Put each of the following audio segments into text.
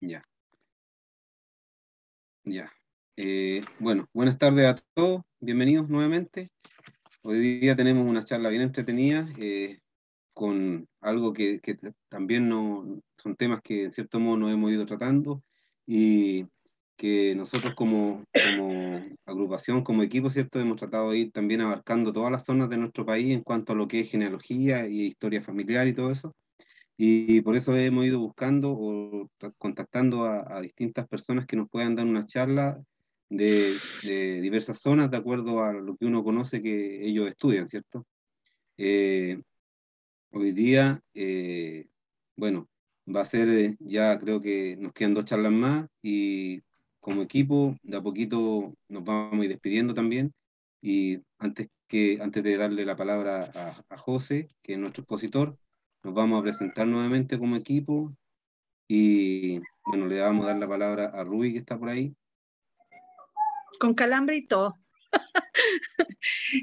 Ya, ya. Bueno, buenas tardes a todos, bienvenidos nuevamente. Hoy día tenemos una charla bien entretenida con algo que también no, son temas que en cierto modo nos hemos ido tratando y que nosotros como agrupación, como equipo, ¿cierto? Hemos tratado de ir también abarcando todas las zonas de nuestro país en cuanto a lo que es genealogía y historia familiar y todo eso. Y por eso hemos ido buscando o contactando a distintas personas que nos puedan dar una charla de diversas zonas de acuerdo a lo que uno conoce que ellos estudian, ¿cierto? Eh, Hoy día, bueno, va a ser, ya creo que nos quedan 2 charlas más y como equipo, de a poquito nos vamos a ir despidiendo también. Y antes de darle la palabra a José, que es nuestro expositor, nos vamos a presentar nuevamente como equipo y bueno, le vamos a dar la palabra a Rubí, que está por ahí. Con calambre y todo.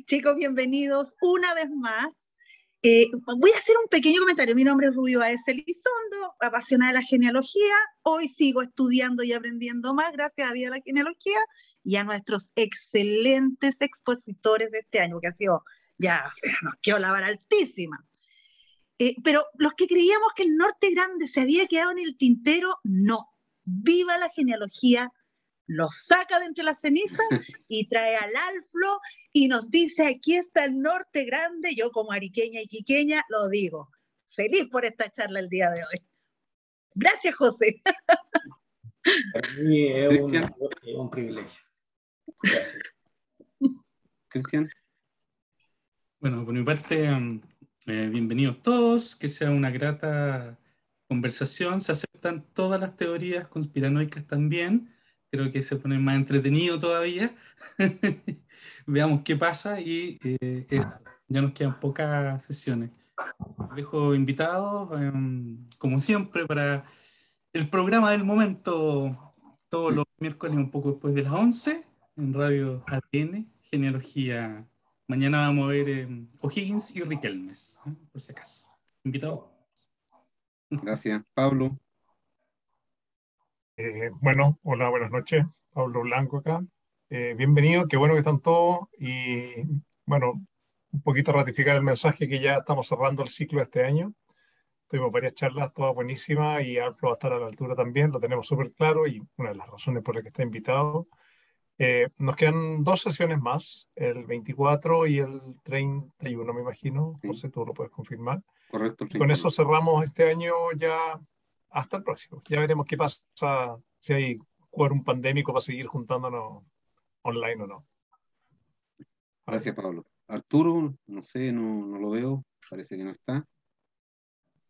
Chicos, bienvenidos una vez más. Voy a hacer un pequeño comentario. Mi nombre es Rubio Baez Elizondo, apasionada de la genealogía. Hoy sigo estudiando y aprendiendo más gracias a Vida la Genealogía y a nuestros excelentes expositores de este año, que ha sido, ya, nos quedó la vara altísima. Pero los que creíamos que el Norte Grande se había quedado en el tintero, no. Viva la genealogía, lo saca de entre las cenizas y trae al Alflo y nos dice, aquí está el Norte Grande. Yo como ariqueña y quiqueña lo digo. Feliz por esta charla el día de hoy. Gracias, José. Para mí es Cristian, un privilegio. Gracias. Cristian. Bueno, por mi parte, bienvenidos todos, que sea una grata conversación. Se aceptan todas las teorías conspiranoicas también. Creo que se pone más entretenido todavía. Veamos qué pasa y eso. Ya nos quedan pocas sesiones. Los dejo invitados, como siempre, para el programa del momento, todos los miércoles un poco después de las 11 en Radio ADN, Genealogía. Mañana vamos a ver O'Higgins y Riquelmes, por si acaso. Invitado. Gracias. Pablo. Bueno, hola, buenas noches. Pablo Blanco acá. Bienvenido, qué bueno que están todos. Y bueno, un poquito ratificar el mensaje que ya estamos cerrando el ciclo de este año. Tuvimos varias charlas, todas buenísimas, y Alfred va a estar a la altura también, lo tenemos súper claro y una de las razones por las que está invitado. Nos quedan 2 sesiones más, el 24 y el 31, me imagino. Sí. José, tú lo puedes confirmar. Correcto. Y con eso cerramos este año ya hasta el próximo. Ya veremos qué pasa, si hay quórum pandémico para seguir juntándonos online o no. Gracias, Pablo. Arturo, no sé, no lo veo, parece que no está.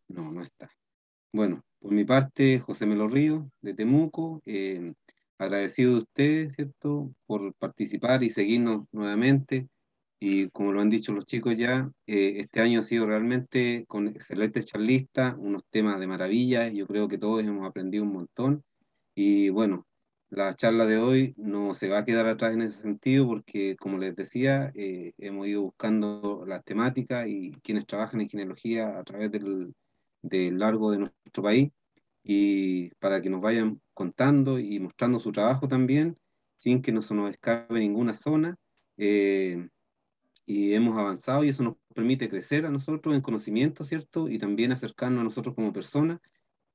No está. Bueno, por mi parte, José Melo Ríos, de Temuco, agradecido de ustedes, ¿cierto?, por participar y seguirnos nuevamente. Y como lo han dicho los chicos ya, este año ha sido realmente con excelentes charlistas, unos temas de maravilla. Yo creo que todos hemos aprendido un montón. Y bueno, la charla de hoy no se va a quedar atrás en ese sentido porque, como les decía, hemos ido buscando las temáticas y quienes trabajan en genealogía a través del largo de nuestro país y para que nos vayan contando y mostrando su trabajo también, sin que no se nos escape ninguna zona. Y hemos avanzado y eso nos permite crecer a nosotros en conocimiento, ¿cierto? Y también acercarnos a nosotros como personas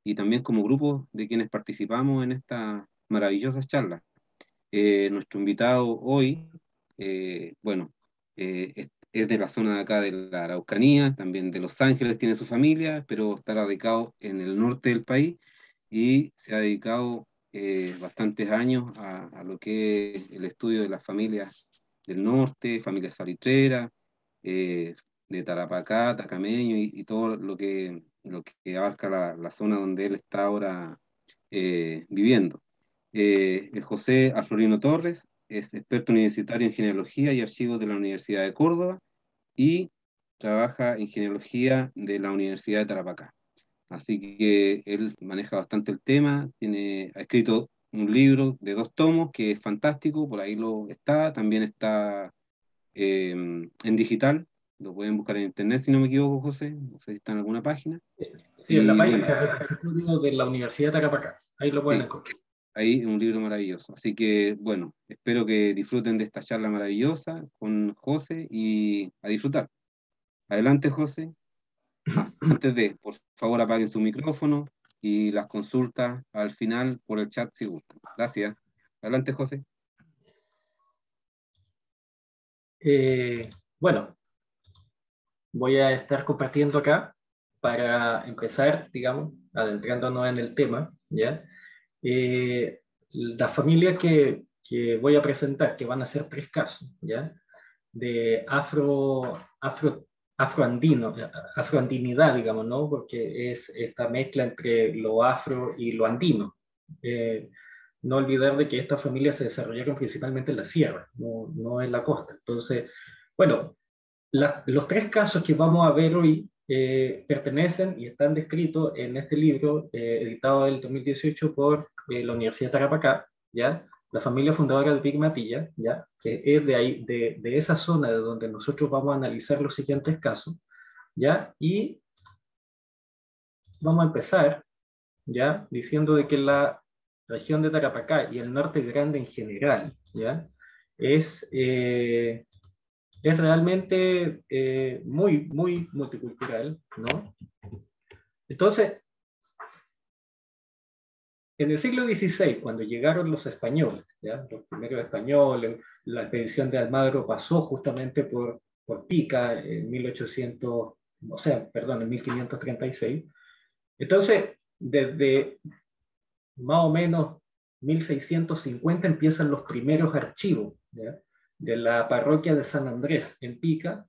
y también como grupo de quienes participamos en estas maravillosas charlas. Nuestro invitado hoy, bueno, es de la zona de acá de la Araucanía, también de Los Ángeles tiene su familia, pero está radicado en el norte del país y se ha dedicado bastantes años a lo que es el estudio de las familias del norte, familias salitreras, de Tarapacá, Tacameño y todo lo que abarca la zona donde él está ahora viviendo. José Alflorino Torres es experto universitario en genealogía y archivos de la Universidad de Córdoba y trabaja en genealogía de la Universidad de Tarapacá. Así que él maneja bastante el tema, ha escrito un libro de 2 tomos que es fantástico, por ahí lo está, también está en digital, lo pueden buscar en internet si no me equivoco, José, no sé si está en alguna página. Sí, en la Y página bueno, del repositorio de la Universidad de Tarapacá. Ahí lo pueden sí, encontrar. ahí un libro maravilloso. Así que, bueno, espero que disfruten de esta charla maravillosa con José y a disfrutar. Adelante, José. Antes de, por favor, apaguen su micrófono y las consultas al final por el chat si gustan. Gracias. Adelante, José. Bueno, voy a estar compartiendo acá para empezar, digamos, adentrándonos en el tema, ¿ya? La familia que voy a presentar, que van a ser 3 casos, ¿ya? De afroandinidad, digamos, ¿no? Porque es esta mezcla entre lo afro y lo andino. No olvidar de que estas familias se desarrollaron principalmente en la sierra, no en la costa. Entonces, bueno, los 3 casos que vamos a ver hoy pertenecen y están descritos en este libro editado en el 2018 por la Universidad de Tarapacá, ¿ya? La familia fundadora de Pigmatilla, ¿ya? Que es de ahí, de esa zona de donde nosotros vamos a analizar los siguientes casos, ¿ya? Y vamos a empezar, ¿ya? Diciendo de que la región de Tarapacá y el norte grande en general, ¿ya? Es realmente muy, muy multicultural, ¿no? Entonces, en el siglo XVI, cuando llegaron los españoles, ¿ya? Los primeros españoles, la expedición de Almagro pasó justamente por Pica en 1800, o sea, perdón, en 1536. Entonces, desde más o menos 1650 empiezan los primeros archivos, ¿ya? De la parroquia de San Andrés en Pica,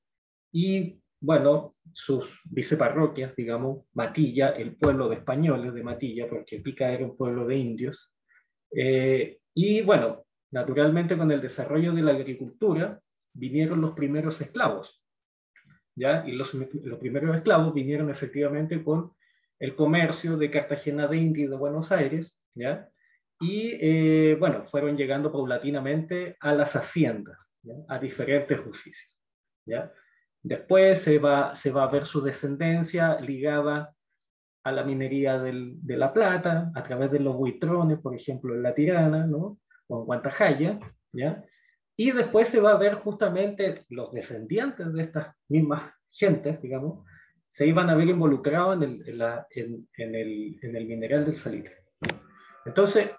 y bueno, sus viceparroquias, digamos, Matilla, el pueblo de españoles de Matilla, porque Pica era un pueblo de indios. Y bueno, naturalmente con el desarrollo de la agricultura vinieron los primeros esclavos, ¿ya? Y los primeros esclavos vinieron efectivamente con el comercio de Cartagena de Indias y de Buenos Aires, ¿ya? Y bueno, fueron llegando paulatinamente a las haciendas, ¿ya? A diferentes oficios, ¿ya? Después se va a ver su descendencia ligada a la minería de la plata, a través de los buitrones, por ejemplo, en La Tirana, ¿no? O en Guantajaya, ¿ya? Y después se va a ver justamente los descendientes de estas mismas gentes, digamos, se iban a ver involucrados en el mineral del salitre. Entonces,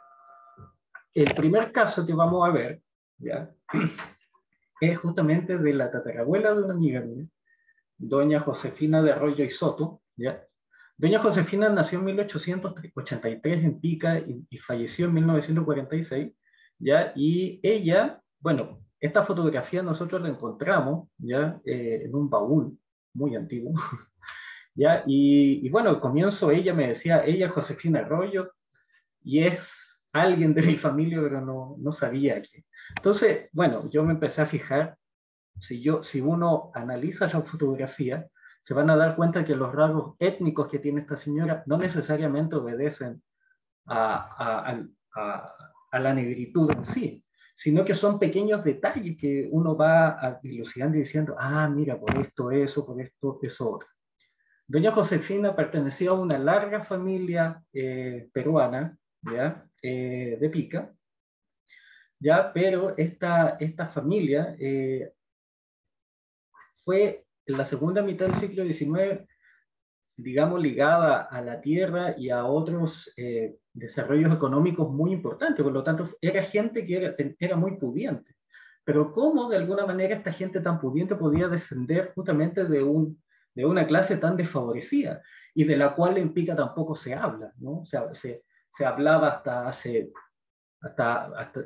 el primer caso que vamos a ver, ¿ya? Es justamente de la tatarabuela de una amiga mía, doña Josefina de Arroyo y Soto, ¿ya? Doña Josefina nació en 1883 en Pica y falleció en 1946, ¿ya? Y ella, bueno, esta fotografía nosotros la encontramos, ¿ya? En un baúl muy antiguo, ¿ya? Y bueno, al comienzo ella me decía, ella es Josefina Arroyo, y es alguien de mi familia, pero no sabía quién. Entonces, bueno, yo me empecé a fijar, si uno analiza la fotografía, se van a dar cuenta que los rasgos étnicos que tiene esta señora no necesariamente obedecen a la negritud en sí, sino que son pequeños detalles que uno va dilucidando y diciendo, ah, mira, por esto eso, por esto eso otro. Doña Josefina pertenecía a una larga familia peruana, ¿ya? De Pica, ¿ya? Pero esta familia fue en la segunda mitad del siglo XIX, digamos, ligada a la tierra y a otros desarrollos económicos muy importantes. Por lo tanto, era gente que era muy pudiente. Pero ¿cómo de alguna manera esta gente tan pudiente podía descender justamente de una clase tan desfavorecida y de la cual en Pica tampoco se habla, ¿no? O sea, se hablaba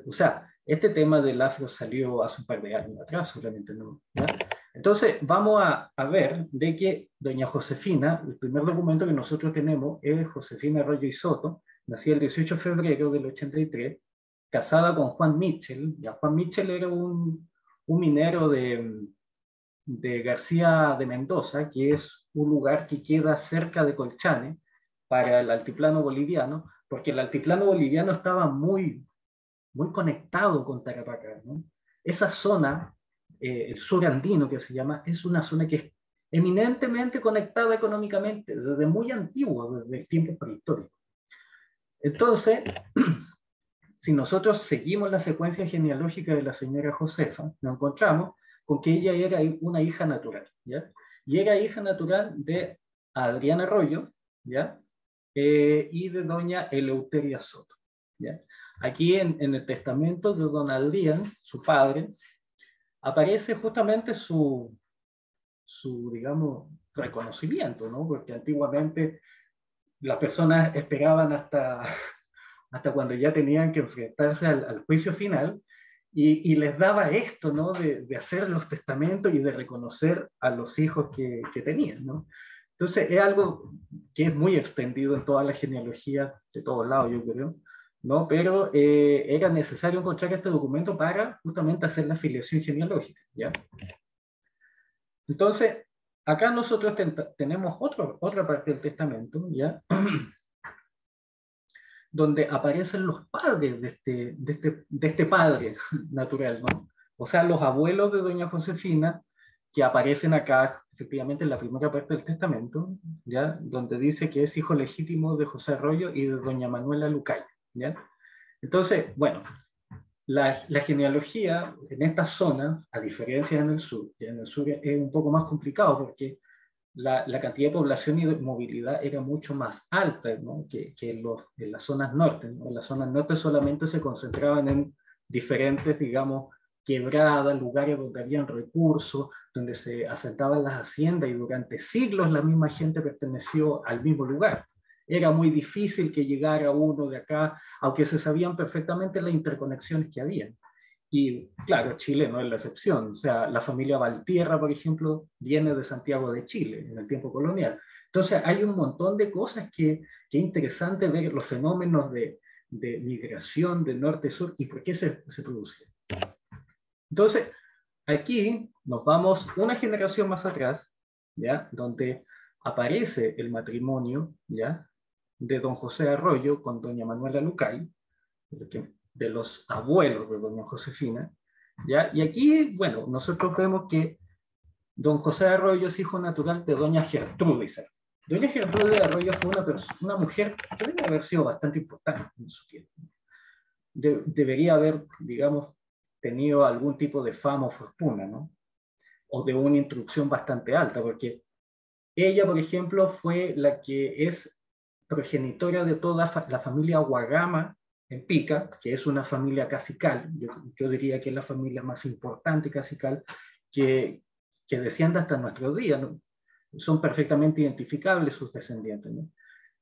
o sea, este tema del afro salió hace un par de años atrás, solamente, ¿no? ¿Ya? Entonces, vamos a ver de que doña Josefina, el primer documento que nosotros tenemos es Josefina Arroyo y Soto, nacida el 18 de febrero del 83, casada con Juan Mitchell. Ya Juan Mitchell era un minero de García de Mendoza, que es un lugar que queda cerca de Colchane, para el altiplano boliviano, porque el altiplano boliviano estaba muy conectado con Tarapacá, ¿no? Esa zona, el sur andino que se llama, es una zona que eminentemente conectada económicamente, desde muy antiguo, desde el tiempo prehistórico. Entonces, si nosotros seguimos la secuencia genealógica de la señora Josefa, nos encontramos con que ella era una hija natural, ¿ya? Y era hija natural de Adrián Arroyo, ¿ya? Y de doña Eleuteria Soto, ¿ya? Aquí en el testamento de don Adrián, su padre, aparece justamente su digamos, reconocimiento, ¿no? Porque antiguamente las personas esperaban hasta cuando ya tenían que enfrentarse al juicio final y les daba esto, ¿no? De hacer los testamentos y de reconocer a los hijos que tenían, ¿no? Entonces es algo que es muy extendido en toda la genealogía de todos lados, yo creo, ¿no? Pero era necesario encontrar este documento para justamente hacer la filiación genealógica, ¿ya? Entonces, acá nosotros tenemos otra parte del testamento, ¿ya? Donde aparecen los padres de este padre natural, ¿no? O sea, los abuelos de doña Josefina, que aparecen acá, efectivamente, en la primera parte del testamento, ¿ya? Donde dice que es hijo legítimo de José Arroyo y de doña Manuela Lucay, ¿ya? Entonces, bueno, la genealogía en esta zona, a diferencia en el sur, que en el sur es un poco más complicado porque la cantidad de población y de movilidad era mucho más alta, ¿no? que en las zonas norte, ¿no? En las zonas norte solamente se concentraban en diferentes, digamos, quebradas, lugares donde habían recursos, donde se asentaban las haciendas y durante siglos la misma gente perteneció al mismo lugar. Era muy difícil que llegara uno de acá, aunque se sabían perfectamente las interconexiones que había. Y claro, Chile no es la excepción. O sea, la familia Valtierra, por ejemplo, viene de Santiago de Chile en el tiempo colonial. Entonces, hay un montón de cosas que es interesante ver los fenómenos de migración de norte a sur y por qué se produce. Entonces, aquí nos vamos una generación más atrás, ¿ya? Donde aparece el matrimonio, ¿ya? De don José Arroyo con doña Manuela Lucay, de los abuelos de doña Josefina, ¿ya? Y aquí, bueno, nosotros vemos que don José Arroyo es hijo natural de doña Gertrudis. Doña Gertrudis Arroyo fue una mujer que debe haber sido bastante importante en su tiempo. Debería haber, digamos, tenido algún tipo de fama o fortuna, ¿no? O de una instrucción bastante alta, porque ella, por ejemplo, fue la que es progenitora de toda la familia Guagama en Pica, que es una familia cacical. Yo diría que es la familia más importante cacical que desciende hasta nuestros días, ¿no? Son perfectamente identificables sus descendientes, ¿no?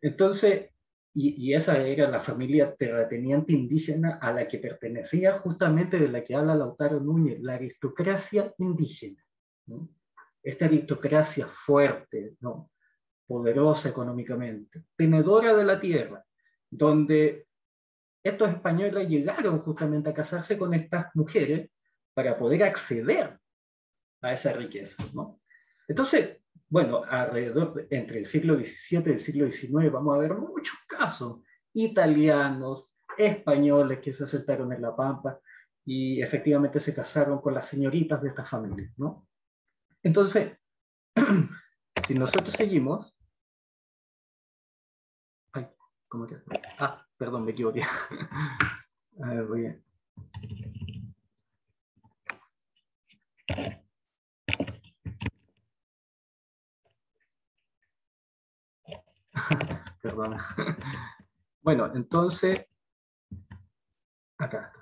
Entonces, y esa era la familia terrateniente indígena a la que pertenecía justamente de la que habla Lautaro Núñez, la aristocracia indígena, ¿no? Esta aristocracia fuerte, ¿no? Poderosa económicamente, tenedora de la tierra, donde estos españoles llegaron justamente a casarse con estas mujeres para poder acceder a esa riqueza, ¿no? Entonces, bueno, entre el siglo XVII y el siglo XIX vamos a ver muchos casos italianos, españoles que se asentaron en La Pampa y efectivamente se casaron con las señoritas de esta familia, ¿no? Entonces, si nosotros seguimos, ¿cómo que? Ah, perdón, me equivoqué. A ver, voy a... Perdón. Bueno, entonces, acá.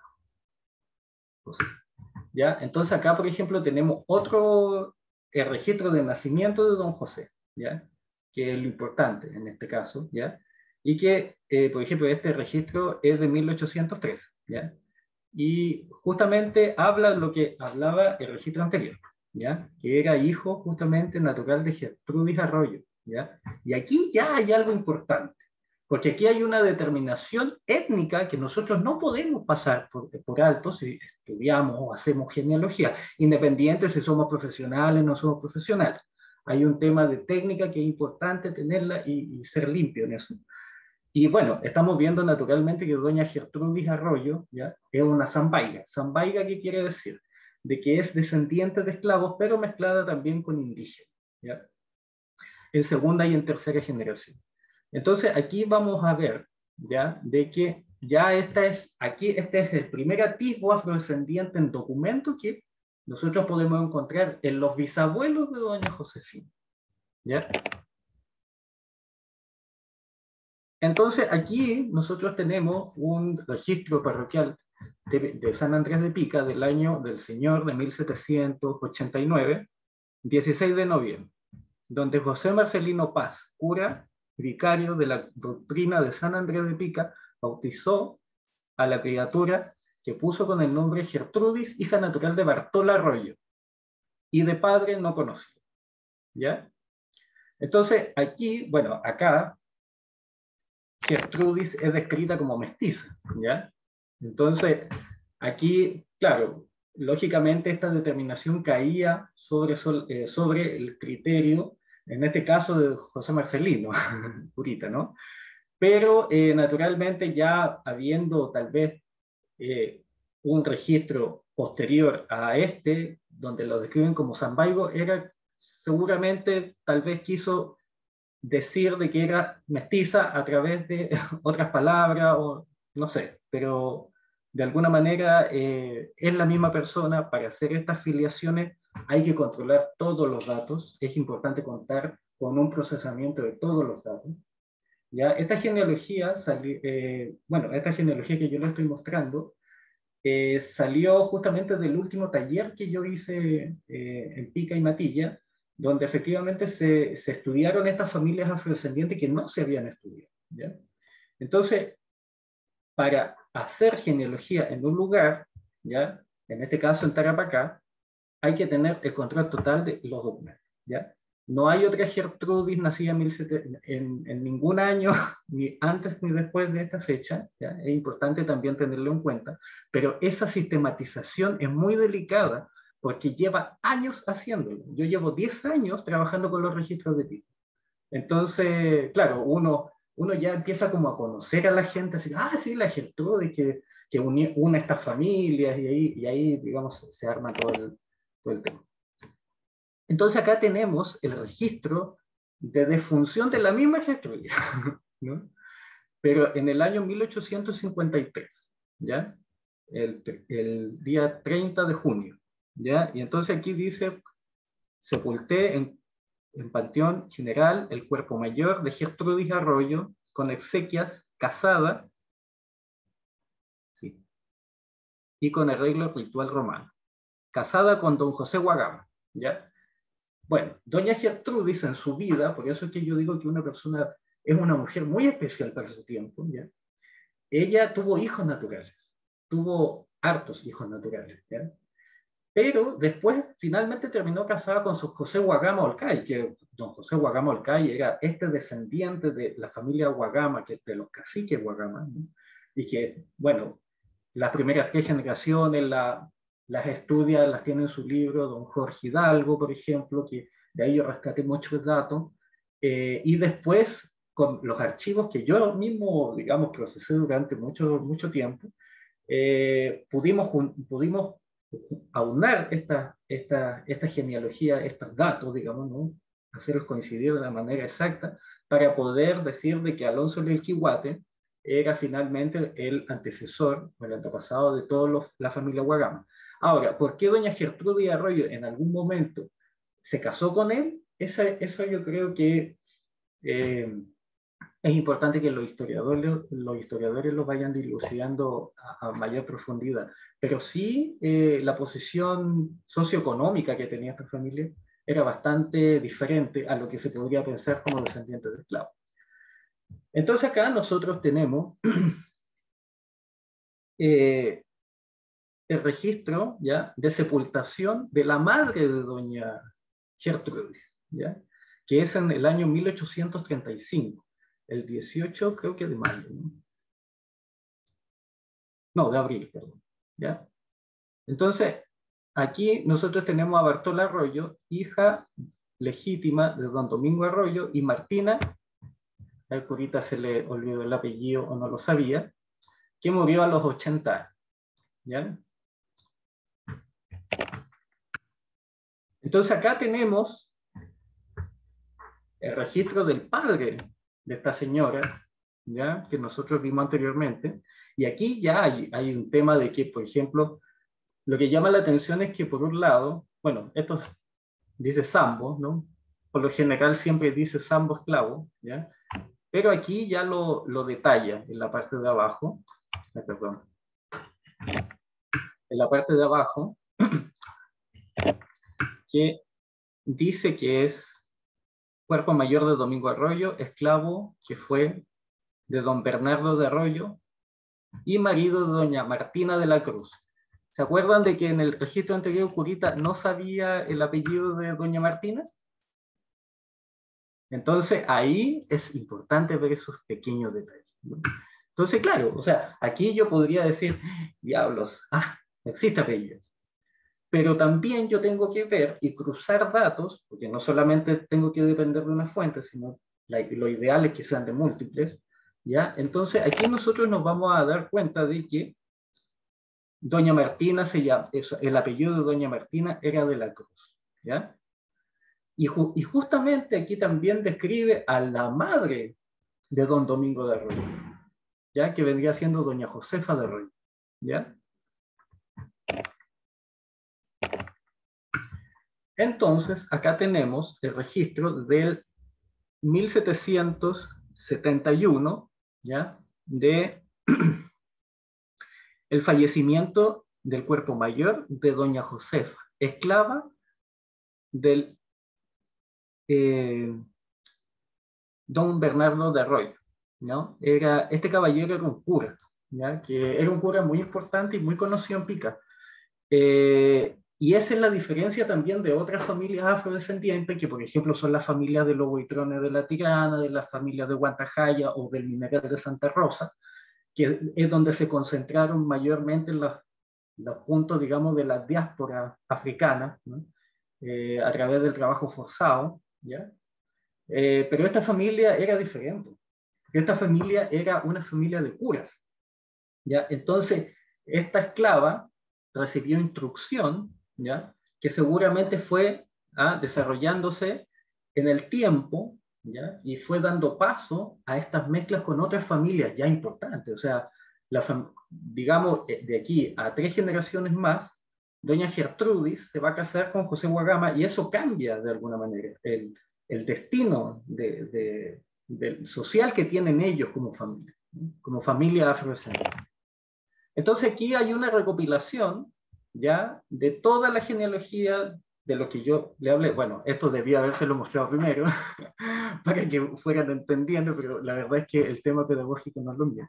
¿Ya? Entonces acá, por ejemplo, tenemos otro registro de nacimiento de don José, ¿ya? Que es lo importante en este caso, ¿ya? Y que, por ejemplo, este registro es de 1803, ¿ya? Y justamente habla lo que hablaba el registro anterior, ¿ya? Que era hijo justamente natural de Gertrudis Arroyo, ¿ya? Y aquí ya hay algo importante, porque aquí hay una determinación étnica que nosotros no podemos pasar por alto si estudiamos o hacemos genealogía, independiente si somos profesionales o no somos profesionales. Hay un tema de técnica que es importante tenerla y ser limpio en eso. Y bueno, estamos viendo naturalmente que doña Gertrudis Arroyo, ¿ya? Es una zambaiga. ¿Zambaiga qué quiere decir? De que es descendiente de esclavos, pero mezclada también con indígenas, ¿ya? En segunda y en tercera generación. Entonces, aquí vamos a ver, ¿ya? De que ya este es el primer atisbo afrodescendiente en documento que nosotros podemos encontrar en los bisabuelos de doña Josefina, ¿ya? Entonces, aquí nosotros tenemos un registro parroquial de San Andrés de Pica del Señor de 1789, 16 de noviembre, donde José Marcelino Paz, cura vicario de la doctrina de San Andrés de Pica, bautizó a la criatura que puso con el nombre Gertrudis, hija natural de Bartolo Arroyo, y de padre no conocido, ¿ya? Entonces, aquí, bueno, acá, Gertrudis es descrita como mestiza, ¿ya? Entonces, aquí, claro, lógicamente esta determinación caía sobre el criterio, en este caso de José Marcelino, purita, ¿no? Pero naturalmente ya habiendo tal vez un registro posterior a este, donde lo describen como Zambaigo, era seguramente, tal vez quiso decir de que era mestiza a través de otras palabras, o no sé, pero de alguna manera es la misma persona. Para hacer estas filiaciones hay que controlar todos los datos, es importante contar con un procesamiento de todos los datos. ¿Ya? Esta genealogía, esta genealogía que yo le estoy mostrando, salió justamente del último taller que yo hice en Pica y Matilla, donde efectivamente se estudiaron estas familias afrodescendientes que no se habían estudiado, ¿ya? Entonces, para hacer genealogía en un lugar, ¿ya? En este caso en Tarapacá, hay que tener el control total de los documentos, ¿ya? No hay otra Gertrudis nacida en ningún año, ni antes ni después de esta fecha, ¿ya? Es importante también tenerlo en cuenta, pero esa sistematización es muy delicada porque lleva años haciéndolo. Yo llevo 10 años trabajando con los registros de tipo. Entonces, claro, uno ya empieza como a conocer a la gente, así, sí, la Gertrudis que une estas familias, y ahí, digamos, se arma todo el tema. Entonces acá tenemos el registro de defunción de la misma Gertrudis, ¿no? Pero en el año 1853, ¿ya? El día 30 de junio, ¿ya? Y entonces aquí dice, sepulté en Panteón General el cuerpo mayor de Gertrudis Arroyo, con exequias, casada, ¿sí? Y con arreglo ritual romano, casada con don José Guagama, ¿ya? Bueno, doña Gertrudis en su vida, por eso es que yo digo que una persona es una mujer muy especial para su tiempo, ¿ya? Ella tuvo hijos naturales, tuvo hartos hijos naturales, ¿ya? Pero después finalmente terminó casada con su José Guagama Olcay, que don José Guagama Olcay era descendiente de la familia Guagama, que de los caciques Guagama, ¿no? Y que, bueno, las primeras 3 generaciones las estudia, las tiene en su libro don Jorge Hidalgo, por ejemplo, que de ahí yo rescaté muchos datos, y después con los archivos que yo mismo, digamos, procesé durante mucho tiempo, pudimos aunar esta genealogía, estos datos, digamos, ¿no? Hacerlos coincidir de la manera exacta para poder decir de que Alonso del Quihuate era finalmente el antecesor, el antepasado de toda la familia Guagama. Ahora, ¿por qué doña Gertrudis Arroyo en algún momento se casó con él? Eso yo creo que es importante que los historiadores lo vayan dilucidando a mayor profundidad. Pero sí, la posición socioeconómica que tenía esta familia era bastante diferente a lo que se podría pensar como descendientes de esclavos. Entonces acá nosotros tenemos el registro, ¿ya?, de sepultación de la madre de doña Gertrudis, ¿ya?, que es en el año 1835, el 18 creo que de mayo, ¿no? No, de abril, perdón, ¿ya? Entonces, aquí nosotros tenemos a Bartola Arroyo, hija legítima de don Domingo Arroyo, y Martina, al curita se le olvidó el apellido o no lo sabía, que murió a los 80 años, ¿ya? Entonces acá tenemos el registro del padre de esta señora, ¿ya? Que nosotros vimos anteriormente. Y aquí ya hay un tema de que, por ejemplo, lo que llama la atención es que por un lado, bueno, esto dice Sambo, ¿no? Por lo general siempre dice Sambo esclavo, ¿ya? Pero aquí ya lo detalla en la parte de abajo, perdón, en la parte de abajo, que dice que es cuerpo mayor de Domingo Arroyo, esclavo que fue de don Bernardo de Arroyo y marido de doña Martina de la Cruz. ¿Se acuerdan de que en el registro anterior Curita no sabía el apellido de doña Martina? Entonces ahí es importante ver esos pequeños detalles, ¿no? Entonces, claro, o sea, aquí yo podría decir, diablos, no existe apellido. Pero también yo tengo que ver y cruzar datos, porque no solamente tengo que depender de una fuente, sino lo ideal es que sean de múltiples, ¿ya? Entonces aquí nosotros nos vamos a dar cuenta de que doña Martina el apellido de doña Martina era de la Cruz, ¿ya? Y justamente aquí también describe a la madre de don Domingo de Arroyo, ¿ya? Que vendría siendo doña Josefa de Arroyo, ¿ya? Entonces, acá tenemos el registro del 1771, ¿ya? De el fallecimiento del cuerpo mayor de doña Josefa, esclava del don Bernardo de Arroyo, ¿no? Este caballero era un cura, ¿ya? Que era un cura muy importante y muy conocido en Pica. Y esa es la diferencia también de otras familias afrodescendientes, que por ejemplo son las familias de los Buitrones de la Tirana, de las familias de Guantajaya o del Mineral de Santa Rosa, que es donde se concentraron mayormente los puntos, digamos, de la diáspora africana, ¿no? A través del trabajo forzado, ¿ya? Pero esta familia era diferente, porque esta familia era una familia de curas, ¿ya? Entonces, esta esclava recibió instrucción, ¿ya? Que seguramente fue desarrollándose en el tiempo, ¿ya? Y fue dando paso a estas mezclas con otras familias ya importantes. O sea, digamos, de aquí a 3 generaciones más, doña Gertrudis se va a casar con José Guagama y eso cambia de alguna manera el destino del social que tienen ellos como familia, ¿no? Como familia afrodescendiente. Entonces aquí hay una recopilación ya de toda la genealogía de lo que yo le hablé. Bueno, esto debía habérselo mostrado primero para que fueran entendiendo, pero la verdad es que el tema pedagógico no es lo mío.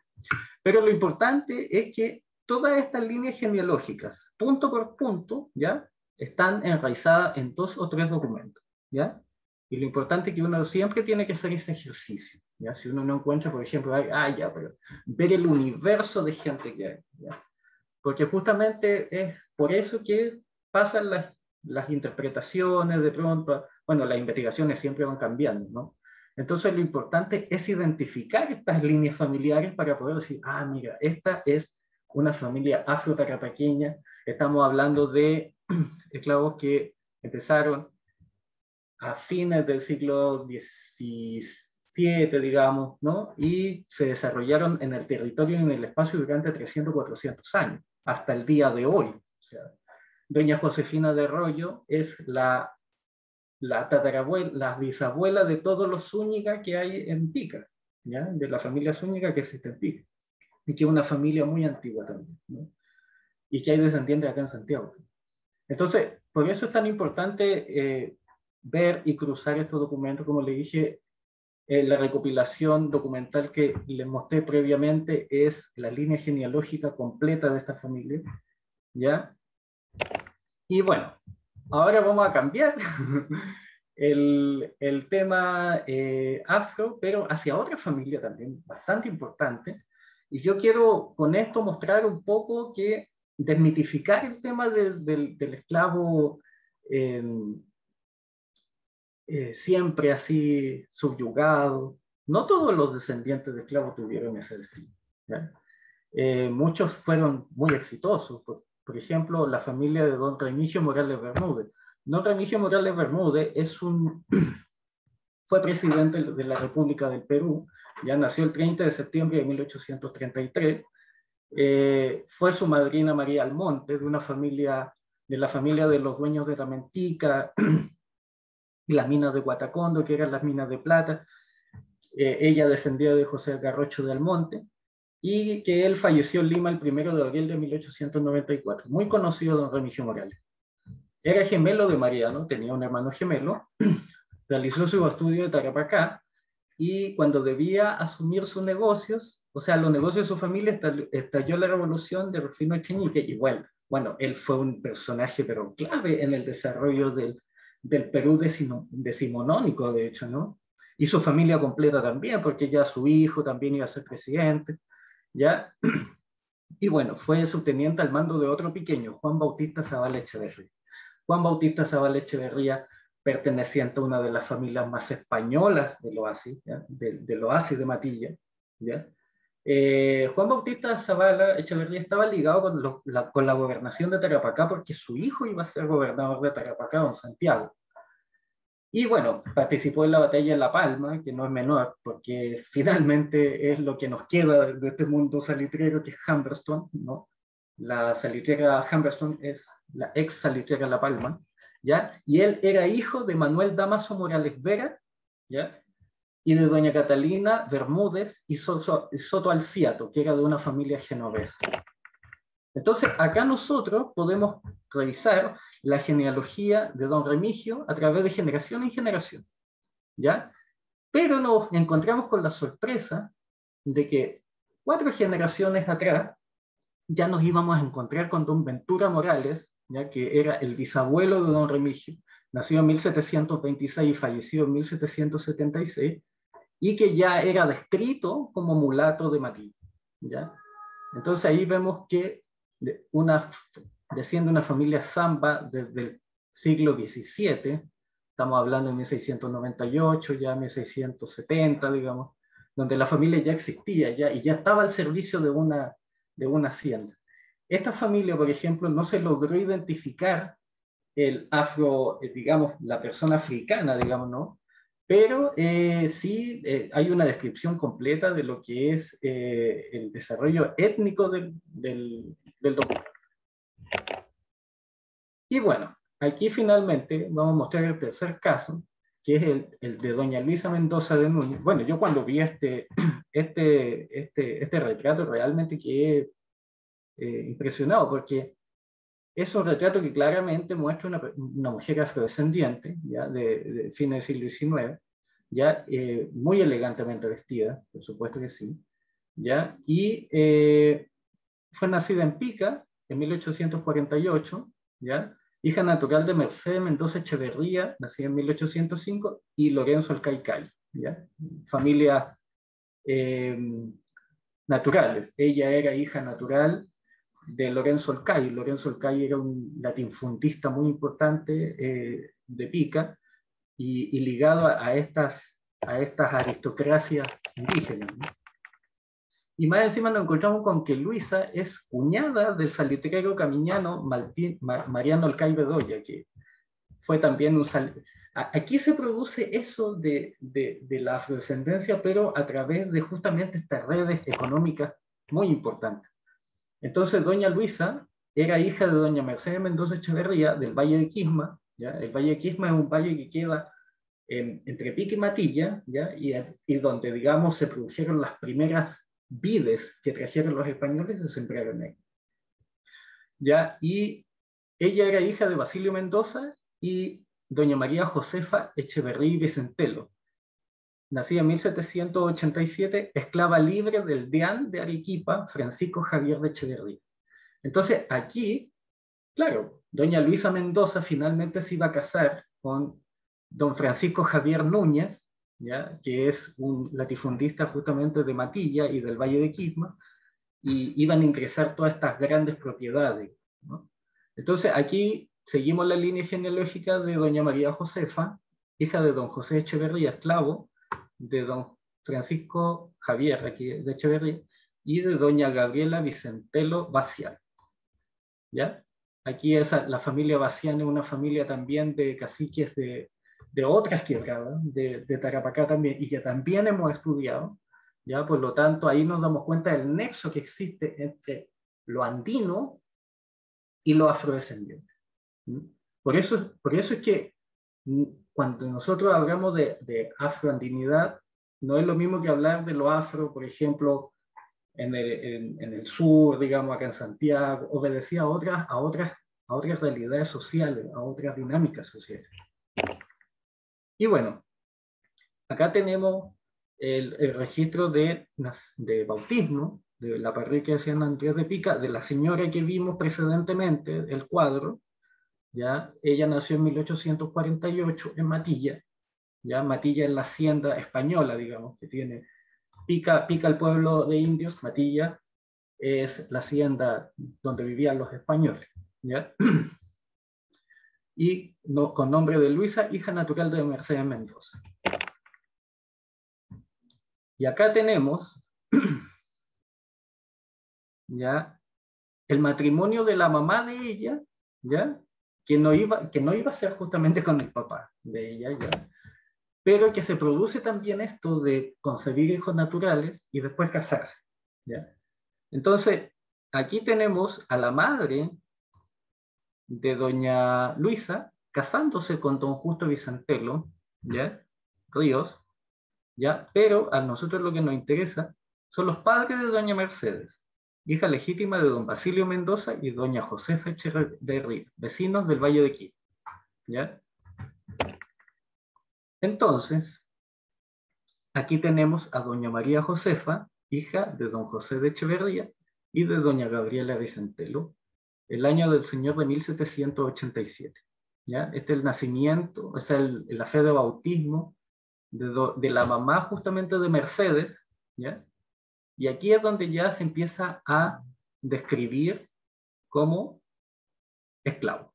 Pero lo importante es que todas estas líneas genealógicas, punto por punto, ¿ya? Están enraizadas en 2 o 3 documentos, ¿ya? Y lo importante es que uno siempre tiene que hacer este ejercicio, ¿ya? Si uno no encuentra, por ejemplo, ya, pero ver el universo de gente que hay, ¿ya? Porque justamente es por eso que pasan las interpretaciones de pronto, bueno, las investigaciones siempre van cambiando, ¿no? Entonces lo importante es identificar estas líneas familiares para poder decir, mira, esta es una familia afro-tarapaqueña, estamos hablando de esclavos que empezaron a fines del siglo XVII, digamos, ¿no? Y se desarrollaron en el territorio y en el espacio durante 300, 400 años, hasta el día de hoy. O sea, doña Josefina de Arroyo es la tatarabuela, la bisabuela de todos los Zúñiga que hay en Pica, ¿ya? De la familia Zúñiga que existe en Pica, y que es una familia muy antigua también, ¿no? Y que hay descendientes acá en Santiago. Entonces, por eso es tan importante ver y cruzar estos documentos, como le dije, la recopilación documental que les mostré previamente es la línea genealógica completa de esta familia, ¿ya? Y bueno, ahora vamos a cambiar el tema afro, pero hacia otra familia también bastante importante. Y yo quiero con esto mostrar un poco que desmitificar el tema del esclavo siempre así subyugado. No todos los descendientes de esclavos tuvieron ese destino, ¿ya? Muchos fueron muy exitosos. Por ejemplo, la familia de don Remigio Morales Bermúdez. Don Remigio Morales Bermúdez es un fue presidente de la República del Perú, ya nació el 30 de septiembre de 1833, fue su madrina María Almonte, de la familia de los dueños de la Mentica y las minas de Guatacondo, que eran las minas de plata. Ella descendía de José Garrocho de Almonte, y que él falleció en Lima el 1 de abril de 1894. Muy conocido don Remigio Morales. Era gemelo de Mariano, tenía un hermano gemelo, realizó su estudio de Tarapacá, y cuando debía asumir sus negocios, o sea, los negocios de su familia, estalló la revolución de Rufino Echenique, y bueno, él fue un personaje pero clave en el desarrollo del Perú decimonónico, de hecho, ¿no? Y su familia completa también, porque ya su hijo también iba a ser presidente, ¿ya? Y bueno, fue subteniente al mando de otro pequeño, Juan Bautista Zavala Echeverría. Juan Bautista Zavala Echeverría, perteneciente a una de las familias más españolas del oasis, ¿ya? Del oasis de Matilla, ¿ya? Juan Bautista Zavala Echeverría estaba ligado con la gobernación de Tarapacá, porque su hijo iba a ser gobernador de Tarapacá, don Santiago. Y bueno, participó en la batalla de La Palma, que no es menor, porque finalmente es lo que nos queda de este mundo salitrero, que es Humberstone, ¿no? La salitrera Humberstone es la ex salitrera La Palma, ¿ya? Y él era hijo de Manuel Damaso Morales Vera, ¿ya? Y de doña Catalina Bermúdez y Soto Alciato, que era de una familia genovesa. Entonces, acá nosotros podemos revisar la genealogía de don Remigio a través de generación en generación, ¿ya? Pero nos encontramos con la sorpresa de que 4 generaciones atrás ya nos íbamos a encontrar con don Ventura Morales, ¿ya? Que era el bisabuelo de don Remigio, nació en 1726 y falleció en 1776, y que ya era descrito como mulato de Matilla, ¿ya? Entonces ahí vemos que desciende una familia Zamba desde el siglo XVII, estamos hablando de 1698, ya 1670, digamos, donde la familia ya existía ya, y ya estaba al servicio de una hacienda. Esta familia, por ejemplo, no se logró identificar el digamos, la persona africana, digamos, ¿no? Pero sí hay una descripción completa de lo que es el desarrollo étnico del documento. Y bueno, aquí finalmente vamos a mostrar el tercer caso, que es el de doña Luisa Mendoza de Núñez. Bueno, yo cuando vi este retrato realmente quedé impresionado, porque es un retrato que claramente muestra una mujer afrodescendiente, ¿ya? De fines del siglo XIX, ¿ya? Muy elegantemente vestida, por supuesto que sí, ¿ya? Y fue nacida en Pica en 1848, ¿ya? Hija natural de Mercedes Mendoza Echeverría, nacida en 1805, y Lorenzo Alcaicay, ¿ya? Familias naturales. Ella era hija natural de Lorenzo Alcay. Lorenzo Alcay era un latifundista muy importante de Pica, y ligado a estas aristocracias indígenas, ¿no? Y más encima nos encontramos con que Luisa es cuñada del salitrero camiñano Mariano Alcay Bedoya, que fue también Aquí se produce eso de la afrodescendencia, pero a través de justamente estas redes económicas muy importantes. Entonces, doña Luisa era hija de doña Mercedes Mendoza Echeverría del Valle de Quisma, ¿ya? El Valle de Quisma es un valle que queda entre Pica y Matilla, ¿ya? Y donde, digamos, se produjeron las primeras vides que trajeron los españoles, se sembraron ahí, ¿ya? Y ella era hija de Basilio Mendoza y doña María Josefa Echeverría y Vicentelo, nacida en 1787, esclava libre del deán de Arequipa, Francisco Javier de Echeverría. Entonces, aquí, claro, doña Luisa Mendoza finalmente se iba a casar con don Francisco Javier Núñez, ¿ya? Que es un latifundista justamente de Matilla y del Valle de Quisma, y iban a ingresar todas estas grandes propiedades, ¿no? Entonces, aquí seguimos la línea genealógica de doña María Josefa, hija de don José Echeverría, esclavo, de don Francisco Javier aquí de Echeverría, y de doña Gabriela Vicentelo Bacián, ¿ya? Aquí la familia Bacián es una familia también de caciques de de otras quebradas de Tarapacá también, y que también hemos estudiado, ¿ya? Por lo tanto, ahí nos damos cuenta del nexo que existe entre lo andino y lo afrodescendiente. Por eso es que cuando nosotros hablamos de afroandinidad, no es lo mismo que hablar de lo afro, por ejemplo, en el sur, digamos, acá en Santiago, obedecía a otras realidades sociales, a otras dinámicas sociales. Y bueno, acá tenemos el registro de bautismo de la parroquia de San Andrés de Pica, de la señora que vimos precedentemente, el cuadro, ¿ya? Ella nació en 1848 en Matilla, ¿ya? Matilla es la hacienda española, digamos, que tiene Pica el pueblo de indios, Matilla es la hacienda donde vivían los españoles, ¿ya? Y con nombre de Luisa, hija natural de Mercedes Mendoza. Y acá tenemos ya el matrimonio de la mamá de ella, ya, que no iba a ser justamente con el papá de ella, ya, pero que se produce también esto de concebir hijos naturales y después casarse, ya. Entonces, aquí tenemos a la madre de doña Luisa casándose con don Justo Vicentelo, ¿ya? Ríos, ¿ya? Pero a nosotros lo que nos interesa son los padres de doña Mercedes, hija legítima de don Basilio Mendoza y doña Josefa Echeverría, vecinos del Valle de Quito, ¿ya? Entonces, aquí tenemos a doña María Josefa, hija de don José de Echeverría y de doña Gabriela Vicentelo, el año del Señor de 1787. ¿Ya? Este es el nacimiento, o sea, la fe de bautismo de la mamá justamente de Mercedes, ¿ya? Y aquí es donde ya se empieza a describir como esclavo,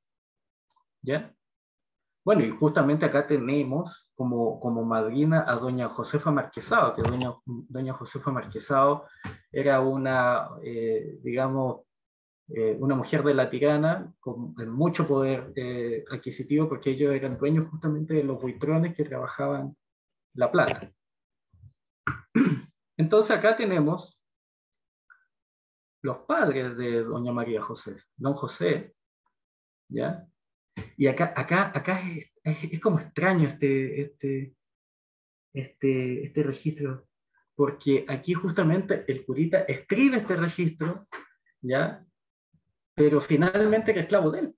¿ya? Bueno, y justamente acá tenemos como madrina a doña Josefa Marquesado, que doña Josefa Marquesado era una, digamos, una mujer de la Tirana con mucho poder adquisitivo, porque ellos eran dueños justamente de los buitrones que trabajaban la plata. Entonces acá tenemos los padres de doña María José, don José, ¿ya? Y acá es como extraño este registro, porque aquí justamente el curita escribe este registro, ¿ya? Pero finalmente era esclavo de él,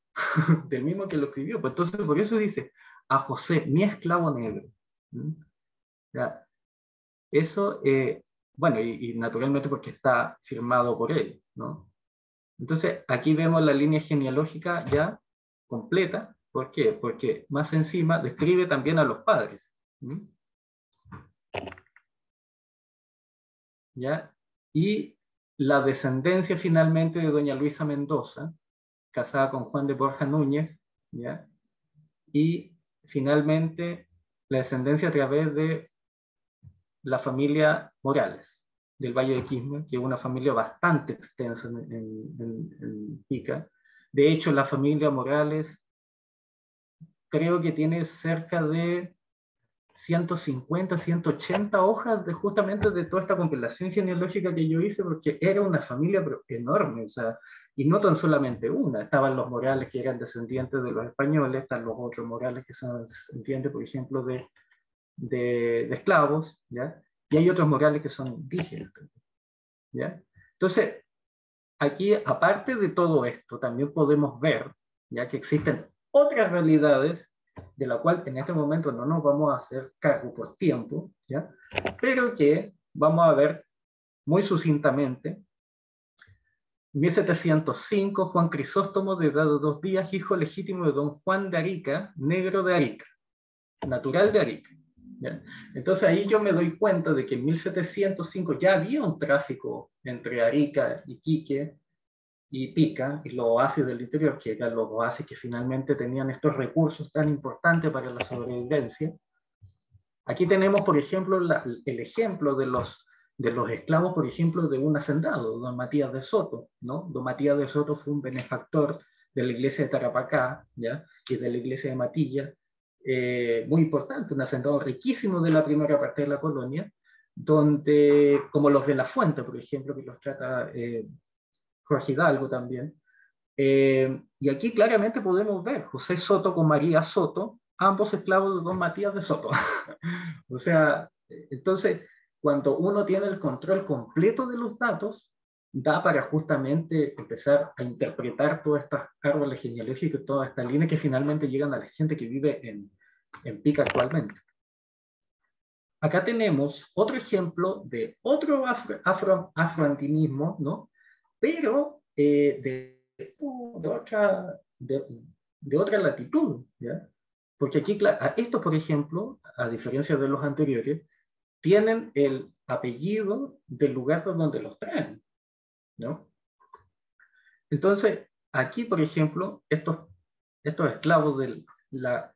del mismo que lo escribió. Pues entonces, por eso dice, a José, mi esclavo negro. ¿Ya? Eso, bueno, y naturalmente porque está firmado por él, ¿no? Entonces, aquí vemos la línea genealógica ya completa. ¿Por qué? Porque más encima describe también a los padres. ¿Ya? Y la descendencia finalmente de doña Luisa Mendoza, casada con Juan de Borja Núñez, ¿ya? Y finalmente la descendencia a través de la familia Morales del Valle de Quismes, que es una familia bastante extensa en Pica. De hecho, la familia Morales creo que tiene cerca de 150, 180 hojas justamente de toda esta compilación genealógica que yo hice, porque era una familia enorme, o sea, y no tan solamente una. Estaban los Morales que eran descendientes de los españoles, están los otros Morales que son descendientes, por ejemplo, de esclavos, ¿ya? Y hay otros Morales que son indígenas, ¿ya? Entonces, aquí, aparte de todo esto, también podemos ver, ya que existen otras realidades de la cual en este momento no nos vamos a hacer cargo por tiempo, ¿ya? Pero que vamos a ver muy sucintamente. 1705, Juan Crisóstomo, de edad de 2 días, hijo legítimo de don Juan de Arica, negro de Arica, natural de Arica, ¿ya? Entonces ahí yo me doy cuenta de que en 1705 ya había un tráfico entre Arica, Iquique y Pica, y los oasis del interior, que eran los oasis que finalmente tenían estos recursos tan importantes para la sobrevivencia. Aquí tenemos, por ejemplo, el ejemplo de los esclavos, por ejemplo, de un hacendado, don Matías de Soto, ¿no? Don Matías de Soto fue un benefactor de la iglesia de Tarapacá, ¿ya? Y de la iglesia de Matilla, muy importante, un hacendado riquísimo de la primera parte de la colonia, donde, como los de La Fuente, por ejemplo, que los trata Jorge Hidalgo también. Y aquí claramente podemos ver José Soto con María Soto, ambos esclavos de don Matías de Soto. O sea, entonces, cuando uno tiene el control completo de los datos, da para justamente empezar a interpretar todas estas árboles genealógicos, todas estas líneas que finalmente llegan a la gente que vive en Pica actualmente. Acá tenemos otro ejemplo de otro afroandinismo, ¿no? Pero de otra latitud, ¿ya? Porque aquí, estos, por ejemplo, a diferencia de los anteriores, tienen el apellido del lugar de donde los traen, ¿no? Entonces, aquí, por ejemplo, estos esclavos de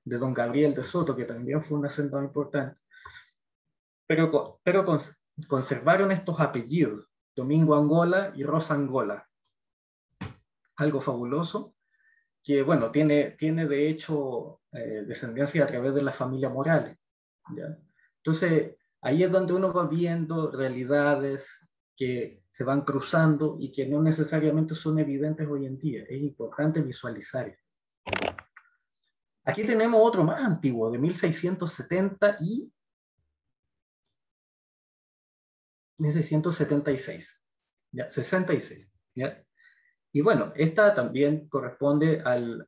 don Gabriel de Soto, que también fue un hacendado importante, pero conservaron estos apellidos, Domingo Angola y Rosa Angola. Algo fabuloso, que bueno, tiene de hecho descendencia a través de la familia Morales, ¿ya? Entonces, ahí es donde uno va viendo realidades que se van cruzando y que no necesariamente son evidentes hoy en día. Es importante visualizar. Aquí tenemos otro más antiguo, de 1670 y 1676, ¿ya? 66, ¿ya? Y bueno, esta también corresponde al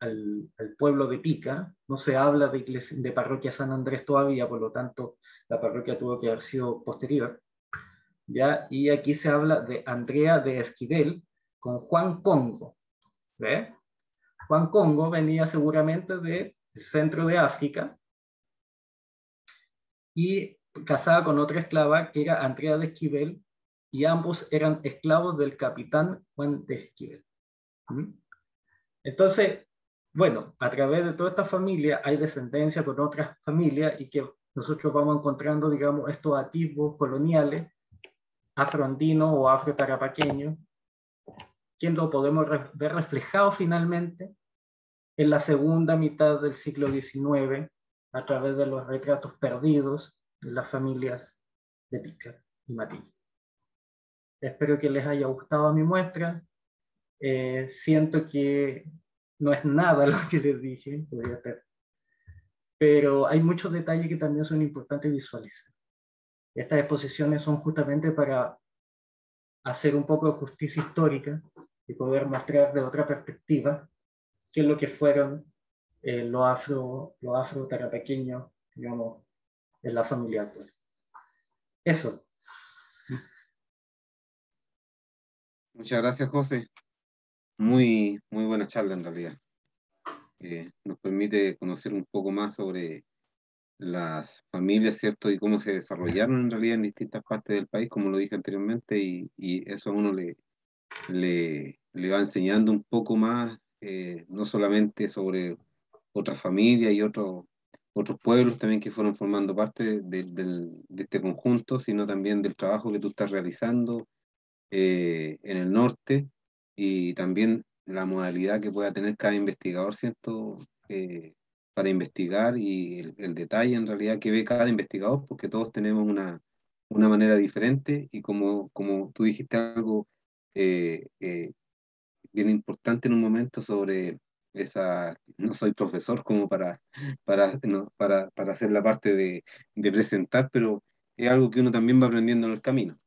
pueblo de Pica. No se habla de parroquia San Andrés todavía, por lo tanto, la parroquia tuvo que haber sido posterior, ¿ya? Y aquí se habla de Andrea de Esquivel con Juan Congo, ¿ve? Juan Congo venía seguramente del centro de África y casada con otra esclava que era Andrea de Esquivel, y ambos eran esclavos del capitán Juan de Esquivel. Entonces, bueno, a través de toda esta familia hay descendencia con otras familias y que nosotros vamos encontrando, digamos, estos atisbos coloniales, afroandinos o afrotarapaqueños, que lo podemos ver reflejado finalmente en la segunda mitad del siglo XIX a través de los retratos perdidos de las familias de Pica y Matilla. Espero que les haya gustado mi muestra. Siento que no es nada lo que les dije, pero hay muchos detalles que también son importantes visualizar. Estas exposiciones son justamente para hacer un poco de justicia histórica y poder mostrar de otra perspectiva qué es lo que fueron los afro-tarapaqueños, digamos, en la familia actual. Eso. Muchas gracias, José. Muy buena charla en realidad. Nos permite conocer un poco más sobre las familias, ¿cierto? Y cómo se desarrollaron en realidad en distintas partes del país, como lo dije anteriormente, y eso a uno le va enseñando un poco más, no solamente sobre otras familias y otros pueblos también que fueron formando parte de este conjunto, sino también del trabajo que tú estás realizando en el norte y también la modalidad que pueda tener cada investigador, ¿cierto? Para investigar y el detalle en realidad que ve cada investigador, porque todos tenemos una manera diferente y como tú dijiste algo bien importante en un momento sobre esa, no soy profesor como para hacer la parte de presentar, pero es algo que uno también va aprendiendo en el camino.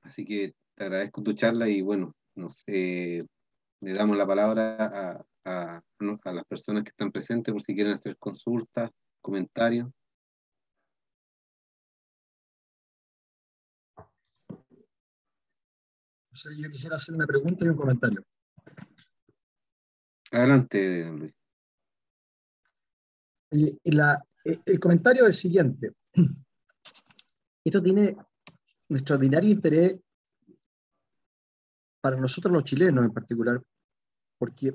Así que te agradezco tu charla y bueno, le damos la palabra a las personas que están presentes por si quieren hacer consultas, comentarios. O sea, yo quisiera hacer una pregunta y un comentario. Adelante, Luis. El comentario es el siguiente. Esto tiene un extraordinario interés para nosotros los chilenos en particular, porque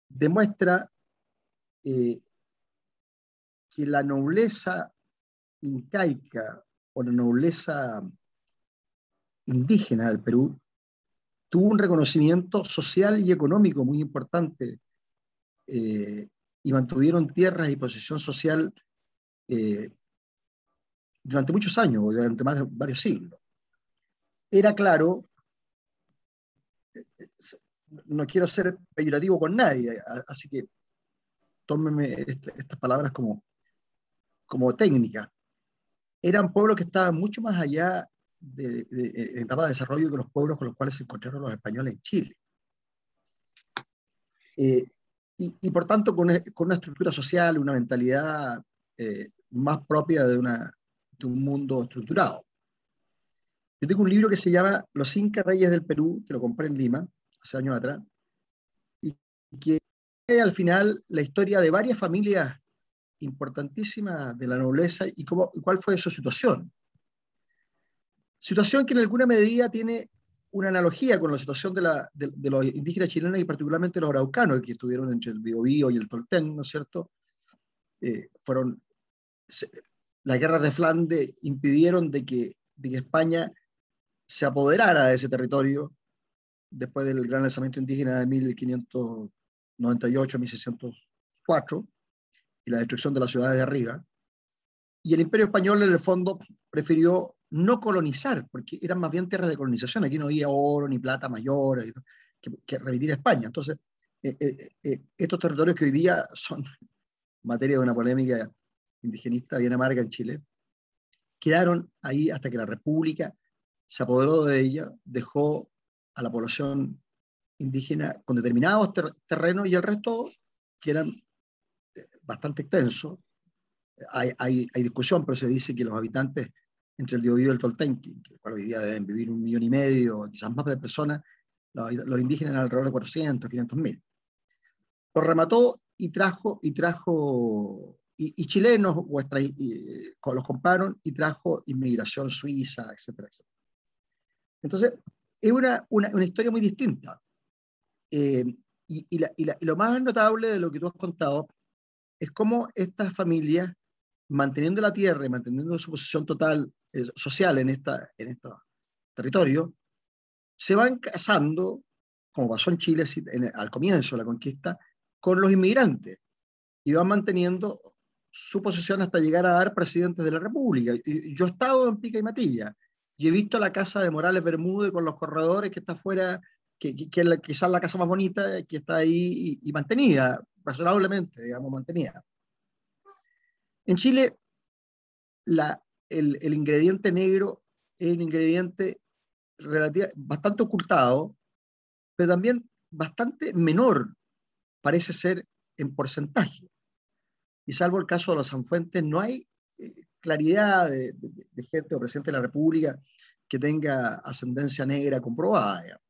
demuestra que la nobleza incaica o la nobleza indígena del Perú tuvo un reconocimiento social y económico muy importante y mantuvieron tierras y posición social durante muchos años, o durante más de varios siglos. Era claro, no quiero ser peyorativo con nadie, así que tómenme estas palabras como técnicas. Eran pueblos que estaban mucho más allá de etapa de desarrollo que los pueblos con los cuales se encontraron los españoles en Chile. Y por tanto con una estructura social, una mentalidad más propia de un mundo estructurado. Yo tengo un libro que se llama Los Inca Reyes del Perú, que lo compré en Lima hace años atrás, y que al final la historia de varias familias importantísimas de la nobleza y cuál fue su situación. Situación que en alguna medida tiene una analogía con la situación de los indígenas chilenos y particularmente los araucanos que estuvieron entre el Biobío y el Tolten, ¿no es cierto? Las guerras de Flandes impidieron de que España se apoderara de ese territorio después del gran lanzamiento indígena de 1598-1604 y la destrucción de las ciudades de arriba. Y el Imperio Español, en el fondo, prefirió no colonizar, porque eran más bien tierras de colonización. Aquí no había oro ni plata mayor que remitir a España. Entonces, estos territorios que hoy día son materia de una polémica indigenista bien amarga en Chile, quedaron ahí hasta que la República se apoderó de ella, dejó a la población indígena con determinados terrenos y el resto, que eran bastante extensos. Hay discusión, pero se dice que los habitantes entre el Biobío y el Tolten, que hoy día deben vivir 1,5 millones, quizás más de personas, los indígenas eran alrededor de 400, 500.000. Los remató y chilenos los compraron y trajo inmigración suiza, etcétera, etcétera. Entonces, es una historia muy distinta. Y lo más notable de lo que tú has contado es cómo estas familias, manteniendo la tierra y manteniendo su posición total social en estos territorios, se van casando, como pasó en Chile al comienzo de la conquista, con los inmigrantes y van manteniendo su posición hasta llegar a dar presidentes de la República. Yo he estado en Pica y Matilla y he visto la casa de Morales Bermúdez con los corredores que está afuera, que es quizás la casa más bonita, que está ahí y mantenida, razonablemente, digamos, mantenida. En Chile, el ingrediente negro es un ingrediente bastante ocultado, pero también bastante menor, parece ser en porcentaje. Y salvo el caso de los Sanfuentes, no hay claridad de gente o presidente de la República que tenga ascendencia negra comprobada. Digamos.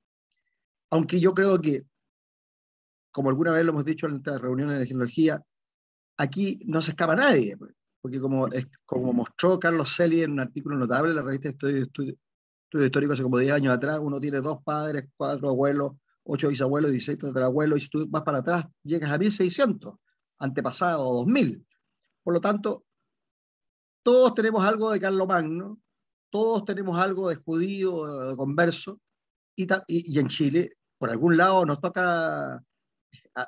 Aunque yo creo que, como alguna vez lo hemos dicho en estas reuniones de genealogía, aquí no se escapa nadie, porque como mostró Carlos Celi en un artículo notable en la revista Estudio Histórico hace como 10 años atrás, uno tiene 2 padres, 4 abuelos, 8 bisabuelos, 16 tatarabuelos, y si tú vas para atrás, llegas a 1600, antepasado, 2000. Por lo tanto, todos tenemos algo de Carlomagno, todos tenemos algo de judío, de converso, y en Chile, por algún lado, nos toca a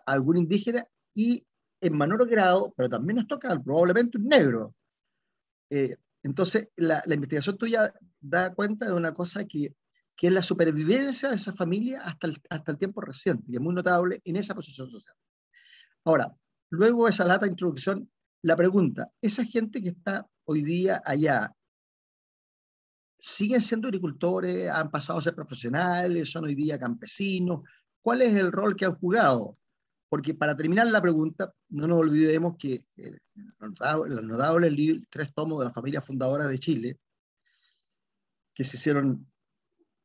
algún indígena, y en menor grado, pero también nos toca probablemente un negro. Entonces, la investigación tuya da cuenta de una cosa que es la supervivencia de esa familia hasta el tiempo reciente, y es muy notable en esa posición social. Ahora, luego de esa lata introducción, la pregunta, ¿esa gente que está hoy día allá, siguen siendo agricultores, han pasado a ser profesionales, son hoy día campesinos? ¿Cuál es el rol que han jugado? Porque para terminar la pregunta, no nos olvidemos que el notable libro, 3 tomos de la familia fundadora de Chile, que se hicieron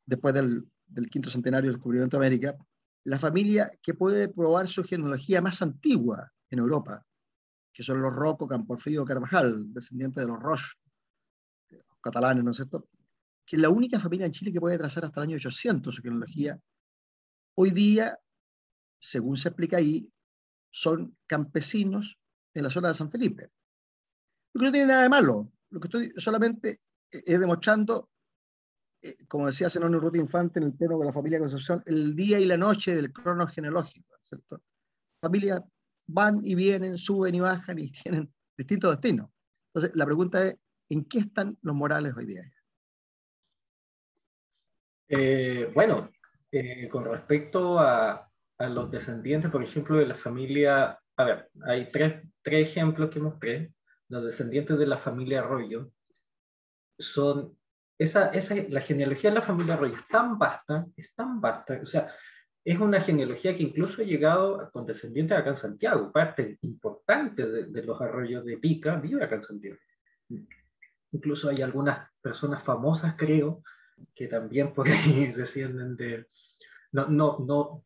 después del 5º centenario del descubrimiento de América, la familia que puede probar su genealogía más antigua en Europa, que son los Rocco, Camporfio, Carvajal, descendientes de los Roche, los catalanes, ¿no es cierto? Que es la única familia en Chile que puede trazar hasta el año 800 su genealogía. Hoy día, según se explica ahí, son campesinos en la zona de San Felipe. Lo que no tiene nada de malo. Lo que estoy solamente es demostrando, como decía Zenón Urrutia Infante en el pleno de la familia Concepción, el día y la noche del crono genealógico, ¿cierto? Familia van y vienen, suben y bajan y tienen distintos destinos. Entonces, la pregunta es, ¿en qué están los Morales hoy día? Bueno, con respecto a los descendientes, por ejemplo, de la familia, a ver, hay tres ejemplos que mostré. Los descendientes de la familia Arroyo son, la genealogía de la familia Arroyo es tan vasta, o sea, es una genealogía que incluso ha llegado con descendientes acá en Santiago. Parte importante de los Arroyos de Pica vive acá en Santiago. Incluso hay algunas personas famosas, creo, que también por ahí descienden de... No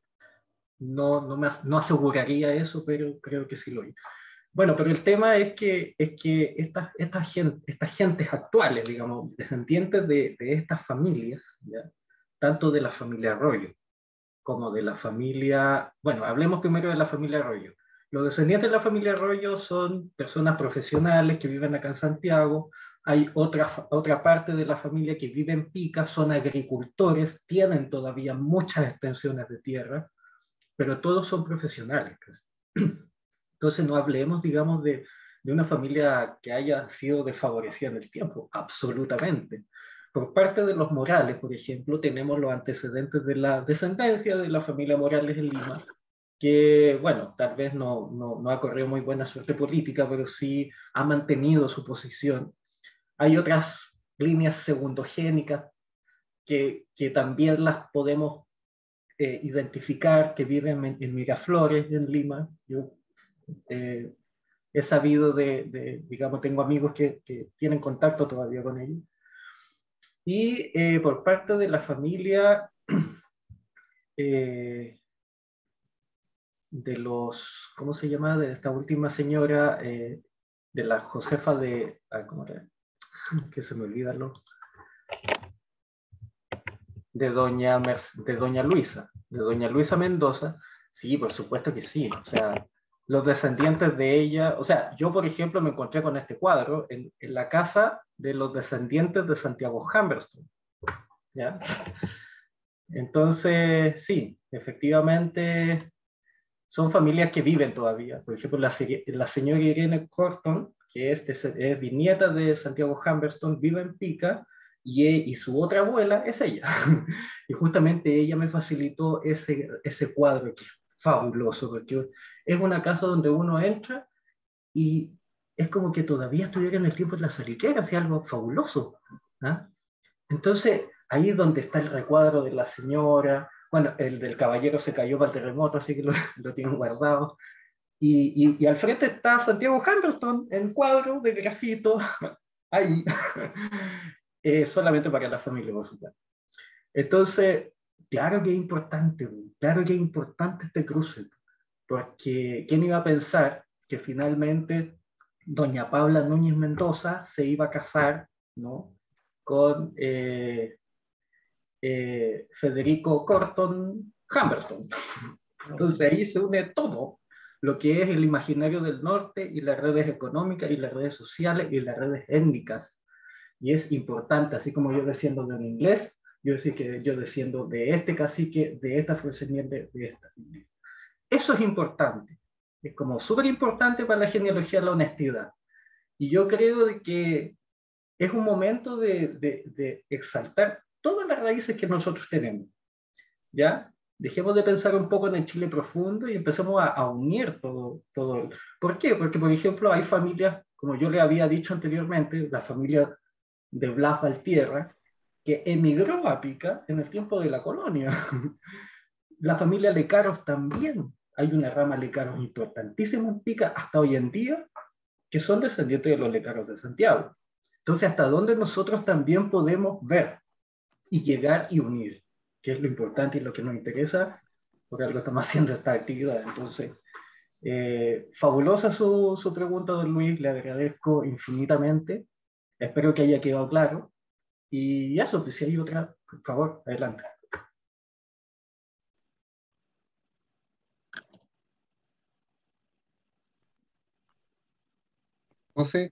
aseguraría eso, pero creo que sí lo hay. Bueno, pero el tema es que estas gentes actuales, digamos, descendientes de estas familias, ¿ya? Tanto de la familia Arroyo como de la familia... Bueno, hablemos primero de la familia Arroyo. Los descendientes de la familia Arroyo son personas profesionales que viven acá en Santiago. Hay otra parte de la familia que vive en Pica, son agricultores, tienen todavía muchas extensiones de tierra, pero todos son profesionales. Entonces no hablemos, digamos, de una familia que haya sido desfavorecida en el tiempo, absolutamente. Por parte de los Morales, por ejemplo, tenemos los antecedentes de la descendencia de la familia Morales en Lima, que, bueno, tal vez no ha corrido muy buena suerte política, pero sí ha mantenido su posición. Hay otras líneas segundogénicas que también las podemos identificar, que viven en Miraflores, en Lima. Yo he sabido digamos, tengo amigos que tienen contacto todavía con ellos. Y por parte de la familia de los, ¿cómo se llama? De esta última señora, de la Josefa de, ¿cómo era? Que se me olvida de doña Luisa Mendoza. Sí, por supuesto que sí. O sea, los descendientes de ella, o sea, yo por ejemplo me encontré con este cuadro en la casa de los descendientes de Santiago Humberstone, ¿ya? Entonces, sí, efectivamente son familias que viven todavía. Por ejemplo, la señora Irene Corton, que es bisnieta de Santiago Humberstone, vive en Pica, y su otra abuela es ella. Y justamente ella me facilitó ese cuadro, que es fabuloso, porque es una casa donde uno entra y es como que todavía estuviera en el tiempo de la salitrera, así algo fabuloso. ¿Ah? Entonces, ahí es donde está el recuadro de la señora. Bueno, el del caballero se cayó para el terremoto, así que lo tienen guardado. Y al frente está Santiago Humberstone en cuadro de grafito, ahí, solamente para la familia, por supuesto. Entonces, claro que es importante este cruce, porque ¿quién iba a pensar que finalmente doña Paula Núñez Mendoza se iba a casar, ¿no?, con Federico Corton Humberstone? Entonces ahí se une todo lo que es el imaginario del norte y las redes económicas y las redes sociales y las redes étnicas. Y es importante, así como yo desciendo de un inglés, yo desciendo de este cacique, de esta descendiente, de esta. Eso es importante. Es como súper importante para la genealogía la honestidad. Y yo creo de que es un momento de exaltar todas las raíces que nosotros tenemos. ¿Ya? Dejemos de pensar un poco en el Chile profundo y empecemos a unir todo. ¿Por qué? Porque, por ejemplo, hay familias, como yo le había dicho anteriormente, la familia de Blas Valtierra, que emigró a Pica en el tiempo de la colonia. La familia Lecaros también. Hay una rama Lecaros importantísima en Pica hasta hoy en día, que son descendientes de los Lecaros de Santiago. Entonces, ¿hasta dónde nosotros también podemos ver y llegar y unir? Que es lo importante y lo que nos interesa, porque algo estamos haciendo esta actividad. Entonces, fabulosa su pregunta, don Luis, le agradezco infinitamente. Espero que haya quedado claro. Y eso, pues si hay otra, por favor, adelante. José,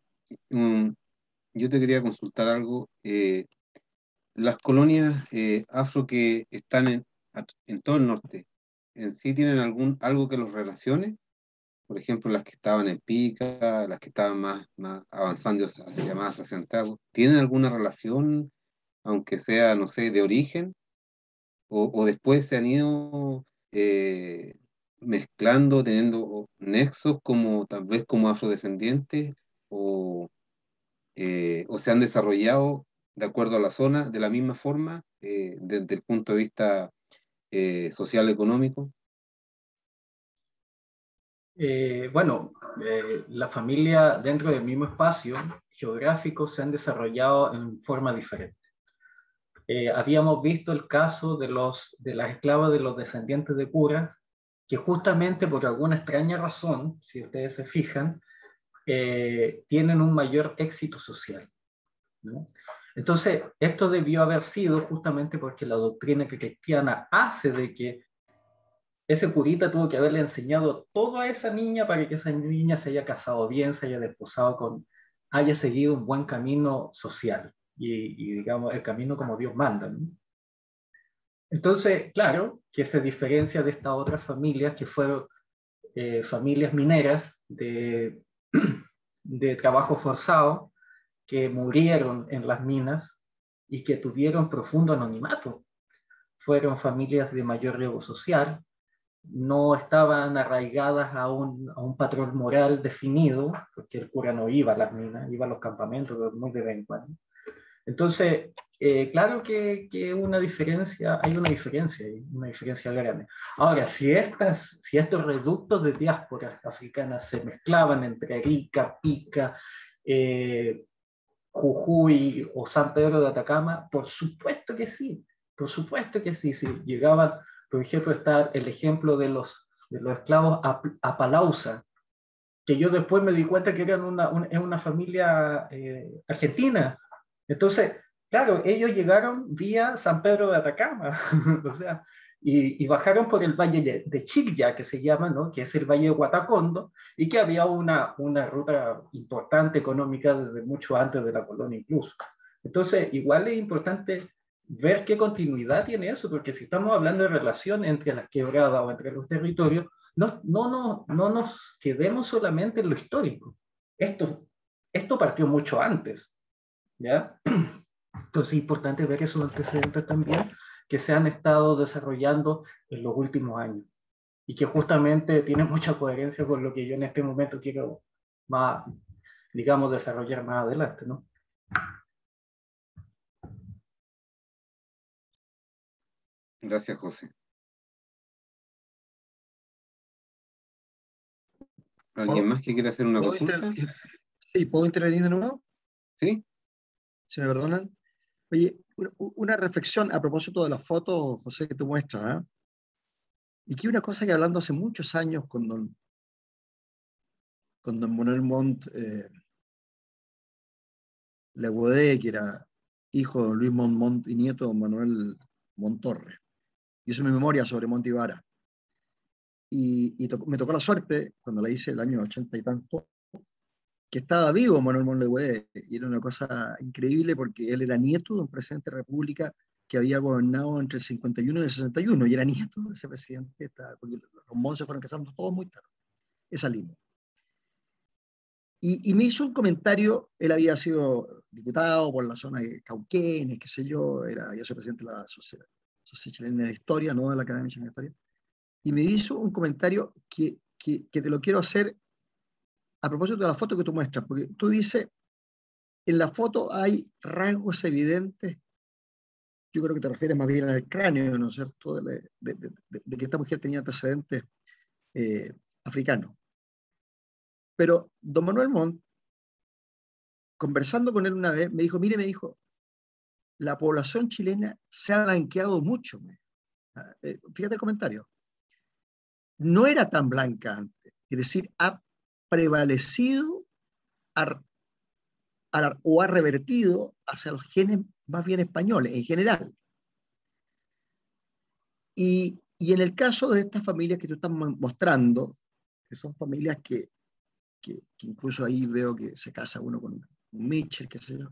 yo te quería consultar algo. Las colonias afro que están en todo el norte, ¿en sí tienen algo que los relacione? por ejemplo, las que estaban en Pica, las que estaban más avanzando hacia más hacia Santiago, ¿tienen alguna relación, aunque sea, no sé, de origen? ¿O después se han ido mezclando, teniendo nexos como tal vez como afrodescendientes? ¿O se han desarrollado de acuerdo a la zona de la misma forma desde el punto de vista social económico? La familia dentro del mismo espacio geográfico se han desarrollado en forma diferente. Habíamos visto el caso de las esclavas de los descendientes de curas, que justamente por alguna extraña razón, si ustedes se fijan, tienen un mayor éxito social, ¿no? Entonces, esto debió haber sido justamente porque la doctrina cristiana hace de que ese curita tuvo que haberle enseñado todo a esa niña para que esa niña se haya casado bien, se haya desposado haya seguido un buen camino social y digamos, el camino como Dios manda, ¿no? Entonces, claro, que se diferencia de estas otras familias que fueron familias mineras de trabajo forzado, que murieron en las minas y que tuvieron profundo anonimato. Fueron familias de mayor riesgo social, no estaban arraigadas a un patrón moral definido, porque el cura no iba a las minas, iba a los campamentos, pero muy de vez en cuando. Entonces, claro que hay una diferencia grande. Ahora, si estos reductos de diásporas africanas se mezclaban entre Arica, Pica, Jujuy o San Pedro de Atacama, por supuesto que sí, si llegaban, por ejemplo, está el ejemplo de los esclavos Apalausa, que yo después me di cuenta que eran una familia argentina. Entonces, claro, ellos llegaron vía San Pedro de Atacama, o sea, y bajaron por el valle de Chiclla, que se llama, ¿no? Que es el valle de Guatacondo, y que había una ruta importante económica desde mucho antes de la colonia incluso. Entonces, igual es importante ver qué continuidad tiene eso, porque si estamos hablando de relación entre las quebradas o entre los territorios, no nos quedemos solamente en lo histórico. Esto partió mucho antes, ¿ya? Entonces es importante ver esos antecedentes también que se han estado desarrollando en los últimos años y que justamente tienen mucha coherencia con lo que yo en este momento quiero más, digamos, desarrollar más adelante, ¿no? Gracias, José. ¿Alguien más que quiera hacer una consulta? Sí, ¿puedo intervenir de nuevo? ¿Sí? Si me perdonan. Oye, una reflexión a propósito de las fotos, José, que tú muestras, ¿eh? Y que una cosa que hablando hace muchos años con don Manuel Montt Leguadé, que era hijo de Luis Montt y nieto de Manuel Montorre. Hizo mi memoria sobre Montt Ibarra. Me tocó la suerte, cuando la hice el año 80 y tanto, que estaba vivo Manuel Montt Leguadé, y era una cosa increíble porque él era nieto de un presidente de la República que había gobernado entre el 51 y el 61, y era nieto de ese presidente, porque los Montt se fueron casando todos muy tarde, esa línea. Y me hizo un comentario, él había sido diputado por la zona de Cauquenes, qué sé yo, había sido presidente de la Sociedad Chilena de Historia, no de la Academia Chilena de Historia, y me hizo un comentario que te lo quiero hacer a propósito de la foto que tú muestras, porque tú dices, en la foto hay rasgos evidentes, yo creo que te refieres más bien al cráneo, ¿no es cierto?, de que esta mujer tenía antecedentes africanos. Pero don Manuel Montt, conversando con él una vez, me dijo, la población chilena se ha blanqueado mucho. Fíjate el comentario. No era tan blanca antes, es decir, ha prevalecido o ha revertido hacia los genes más bien españoles, en general. Y en el caso de estas familias que tú estás mostrando, que son familias que incluso ahí veo que se casa uno con un Mitchell, qué sé yo,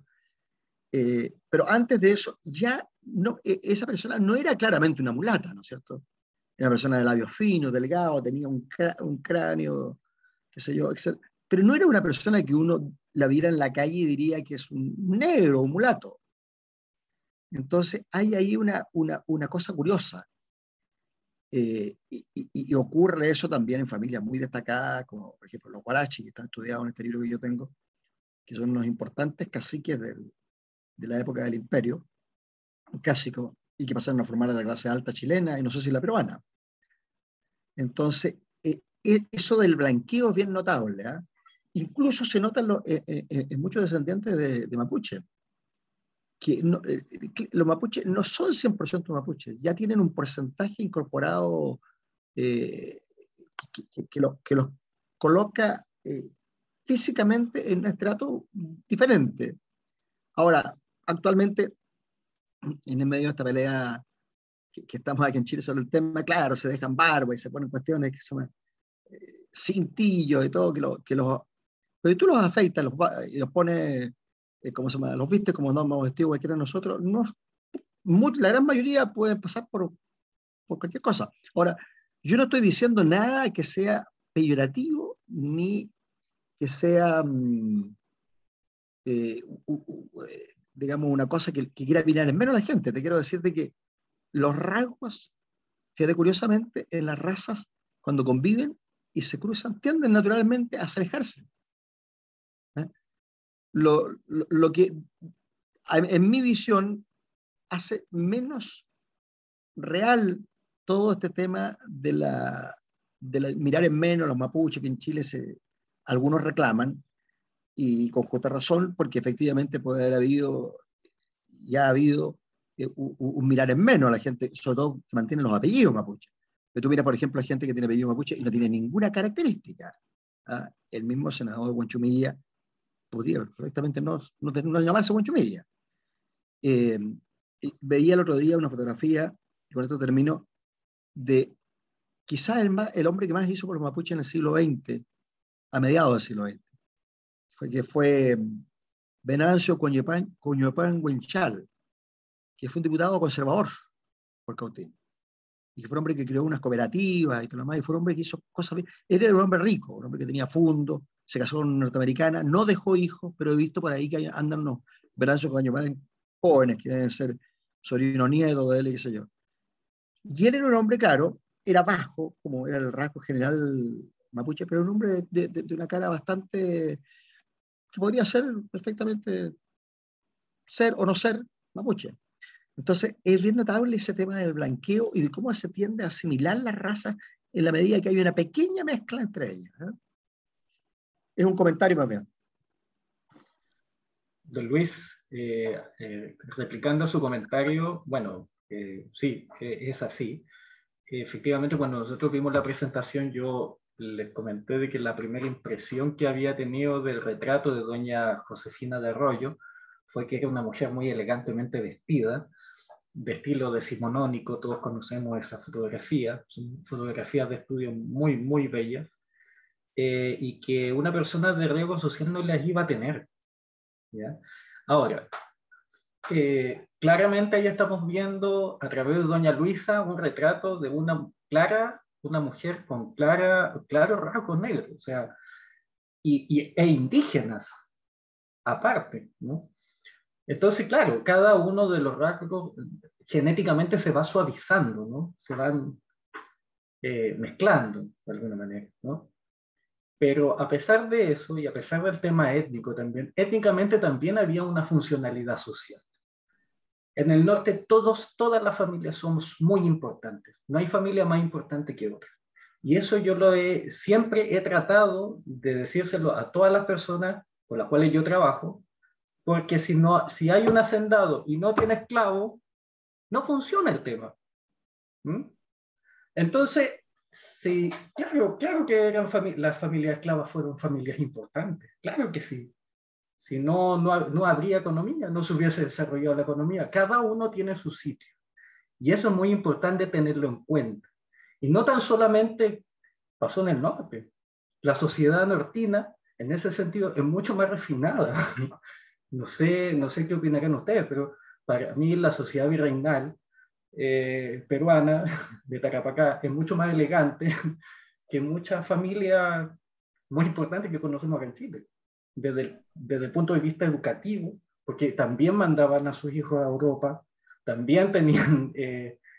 pero antes de eso, ya no, esa persona no era claramente una mulata, ¿no es cierto? Era una persona de labios finos, delgado, tenía un cráneo qué sé yo, etc. Pero no era una persona que uno la viera en la calle y diría que es un negro, un mulato. Entonces hay ahí una cosa curiosa. Y ocurre eso también en familias muy destacadas, como por ejemplo los Guarachi, que están estudiados en este libro que yo tengo, que son unos importantes caciques de la época del imperio, clásicos, y que pasaron a formar a la clase alta chilena y no sé si la peruana. Entonces, eso del blanqueo es bien notable. ¿Eh? Incluso se nota en muchos descendientes de mapuche, que los mapuches no son 100% mapuches, ya tienen un porcentaje incorporado que los coloca físicamente en un estrato diferente. Ahora, actualmente, en el medio de esta pelea que estamos aquí en Chile sobre el tema, claro, se dejan barba y se ponen cuestiones que son cintillos y todo, pero tú los afeitas y los pones, ¿cómo se llama? Los vistes como no hemos vestido cualquiera de nosotros, no, la gran mayoría pueden pasar por cualquier cosa. Ahora, yo no estoy diciendo nada que sea peyorativo ni que sea, digamos, una cosa que quiera mirar en menos a la gente. Te quiero decir de que los rasgos, fíjate curiosamente, en las razas, cuando conviven y se cruzan, tienden naturalmente a asemejarse. ¿Eh? Lo que, en mi visión, hace menos real todo este tema de mirar en menos a los mapuches, que en Chile algunos reclaman, y con justa razón, porque efectivamente puede haber ya ha habido un mirar en menos a la gente, sobre todo que mantiene los apellidos mapuche. Pero tú miras, por ejemplo, a gente que tiene apellido mapuche y no tiene ninguna característica. ¿Ah? El mismo senador de Huanchumilla podría perfectamente no llamarse Huanchumilla. Veía el otro día una fotografía, y con esto termino, de quizás el hombre que más hizo por los mapuches en el siglo XX, a mediados del siglo XX, fue Venancio Coñopán Huenchal, que fue un diputado conservador por Cautín, y que fue un hombre que creó unas cooperativas y todo lo demás, y fue un hombre que hizo cosas bien. Él era un hombre rico, un hombre que tenía fondo, se casó con una norteamericana, no dejó hijos, pero he visto por ahí que andan unos Venancio Coñopán jóvenes, que deben ser sobrino nieto de él y qué sé yo. Y él era un hombre, claro, era bajo, como era el rasgo general mapuche, pero un hombre de una cara bastante, que podría ser perfectamente ser o no ser mapuche. Entonces, es bien notable ese tema del blanqueo y de cómo se tiende a asimilar las razas en la medida que hay una pequeña mezcla entre ellas. ¿Eh? Es un comentario más bien. Don Luis, replicando su comentario, bueno, sí, es así. Efectivamente, cuando nosotros vimos la presentación, yo les comenté de que la primera impresión que había tenido del retrato de doña Josefina de Arroyo fue que era una mujer muy elegantemente vestida, de estilo decimonónico. Todos conocemos esa fotografía, son fotografías de estudio muy, muy bellas, y que una persona de riesgo social no las iba a tener. ¿Ya? Ahora, claramente ahí estamos viendo a través de doña Luisa un retrato de una mujer con claros rasgos negros, o sea, e indígenas aparte, ¿no? Entonces, claro, cada uno de los rasgos genéticamente se va suavizando, ¿no? Se van mezclando de alguna manera, ¿no? Pero a pesar de eso, y a pesar del tema étnico también, étnicamente también había una funcionalidad social. En el norte todas las familias somos muy importantes. No hay familia más importante que otra. Y eso yo siempre he tratado de decírselo a todas las personas con las cuales yo trabajo, porque si hay un hacendado y no tiene esclavo, no funciona el tema. ¿Mm? Entonces, sí, claro que las familias esclavas fueron familias importantes, claro que sí. Si no habría economía, no se hubiese desarrollado la economía. Cada uno tiene su sitio. Y eso es muy importante tenerlo en cuenta. Y no tan solamente pasó en el norte. La sociedad nortina, en ese sentido, es mucho más refinada. No sé qué opinarán ustedes, pero para mí la sociedad virreinal peruana de Tarapacá es mucho más elegante que muchas familias muy importante que conocemos acá en Chile, desde el punto de vista educativo, porque también mandaban a sus hijos a Europa, también tenían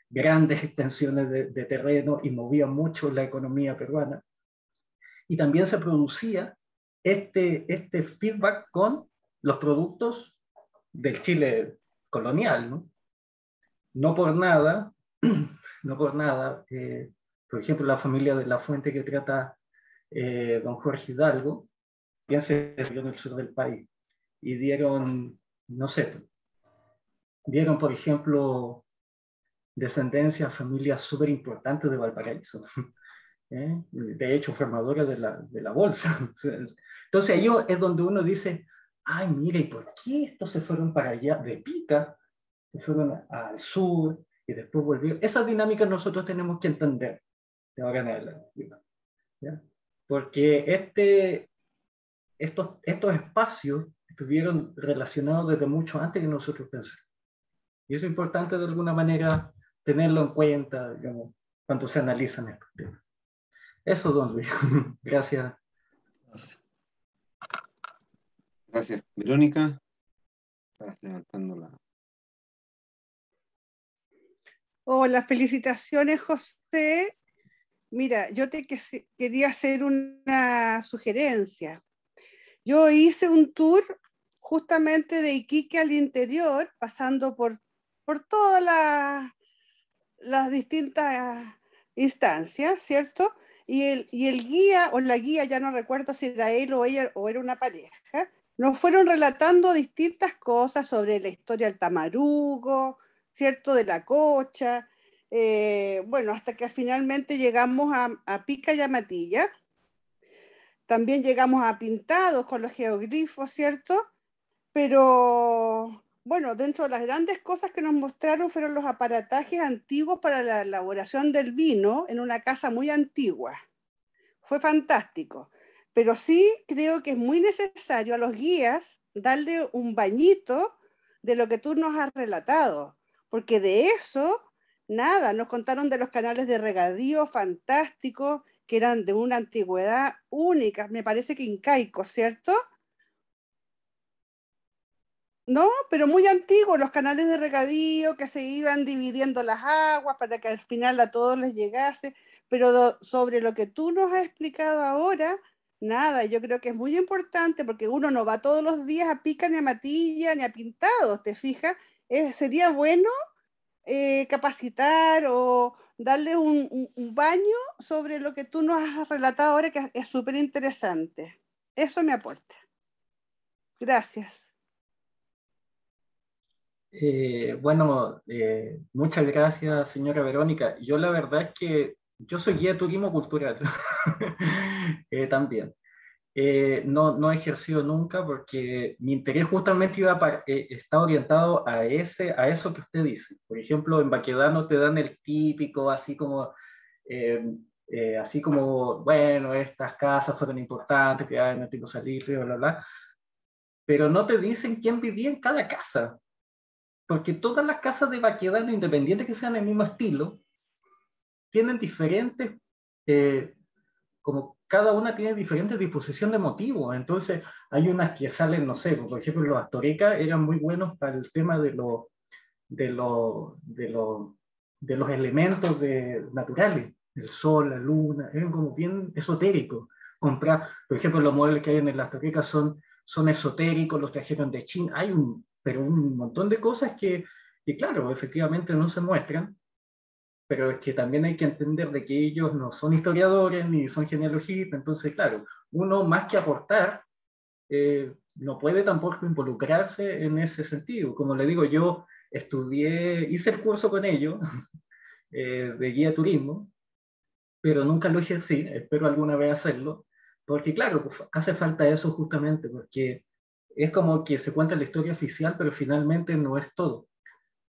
grandes extensiones de terreno y movían mucho la economía peruana. Y también se producía este feedback con los productos del Chile colonial, ¿no? No por nada, no por nada, por ejemplo, la familia de La Fuente que trata don Jorge Hidalgo, bien se desarrolló en el sur del país, y dieron, no sé, dieron, por ejemplo, descendencia a familias súper importantes de Valparaíso, de hecho, formadores de la bolsa. Entonces, ahí es donde uno dice, ay, mire, ¿y por qué estos se fueron para allá de Pica? Se fueron al sur y después volvieron. Esa dinámica nosotros tenemos que entender de ahora en adelante, ¿ya? Porque estos espacios estuvieron relacionados desde mucho antes que nosotros pensamos. Y eso es importante de alguna manera tenerlo en cuenta, digamos, cuando se analizan estos temas. Eso, don Luis. Gracias. Gracias. Verónica, estás levantando la... Hola, felicitaciones, José. Mira, yo quería hacer una sugerencia. Yo hice un tour justamente de Iquique al interior, pasando por todas las distintas instancias, ¿cierto? Y el guía o la guía, ya no recuerdo si era él o ella o era una pareja, nos fueron relatando distintas cosas sobre la historia del Tamarugo, ¿cierto? De la Cocha, bueno, hasta que finalmente llegamos a Pica y a Matilla. También llegamos a Pintados con los geoglifos, ¿cierto? Pero bueno, dentro de las grandes cosas que nos mostraron fueron los aparatajes antiguos para la elaboración del vino en una casa muy antigua. Fue fantástico. Pero sí creo que es muy necesario a los guías darle un bañito de lo que tú nos has relatado, porque de eso, nada, nos contaron de los canales de regadío fantásticos, que eran de una antigüedad única, me parece que incaicos, ¿cierto? No, pero muy antiguos, los canales de regadío que se iban dividiendo las aguas para que al final a todos les llegase, pero sobre lo que tú nos has explicado ahora, nada, yo creo que es muy importante porque uno no va todos los días a Pica ni a Matilla ni a Pintados, ¿te fijas? Sería bueno capacitar o darle un baño sobre lo que tú nos has relatado ahora, que es súper interesante. Eso me aporta. Gracias. Bueno, muchas gracias, señora Verónica. Yo la verdad es que yo soy guía de turismo cultural también. No he ejercido nunca porque mi interés justamente está orientado a eso que usted dice. Por ejemplo, en Baquedano te dan el típico, así como, bueno, estas casas fueron importantes, que hay en Antiguo Salitre, bla, bla, bla, pero no te dicen quién vivía en cada casa. Porque todas las casas de Baquedano, independientes que sean del mismo estilo, tienen diferentes, como cada una tiene diferente disposición de motivos. Entonces, hay unas que salen, no sé, por ejemplo, los Astoricas eran muy buenos para el tema de los elementos naturales, el sol, la luna, eran como bien esotéricos. Comprar, por ejemplo, los muebles que hay en el Astorica son esotéricos, los trajeron de China, pero un montón de cosas que claro, efectivamente no se muestran, pero es que también hay que entender de que ellos no son historiadores ni son genealogistas, entonces claro, uno más que aportar, no puede tampoco involucrarse en ese sentido. Como le digo, yo hice el curso con ellos de guía de turismo, pero nunca lo ejercí, espero alguna vez hacerlo, porque claro, pues, hace falta eso justamente, porque es como que se cuenta la historia oficial, pero finalmente no es todo.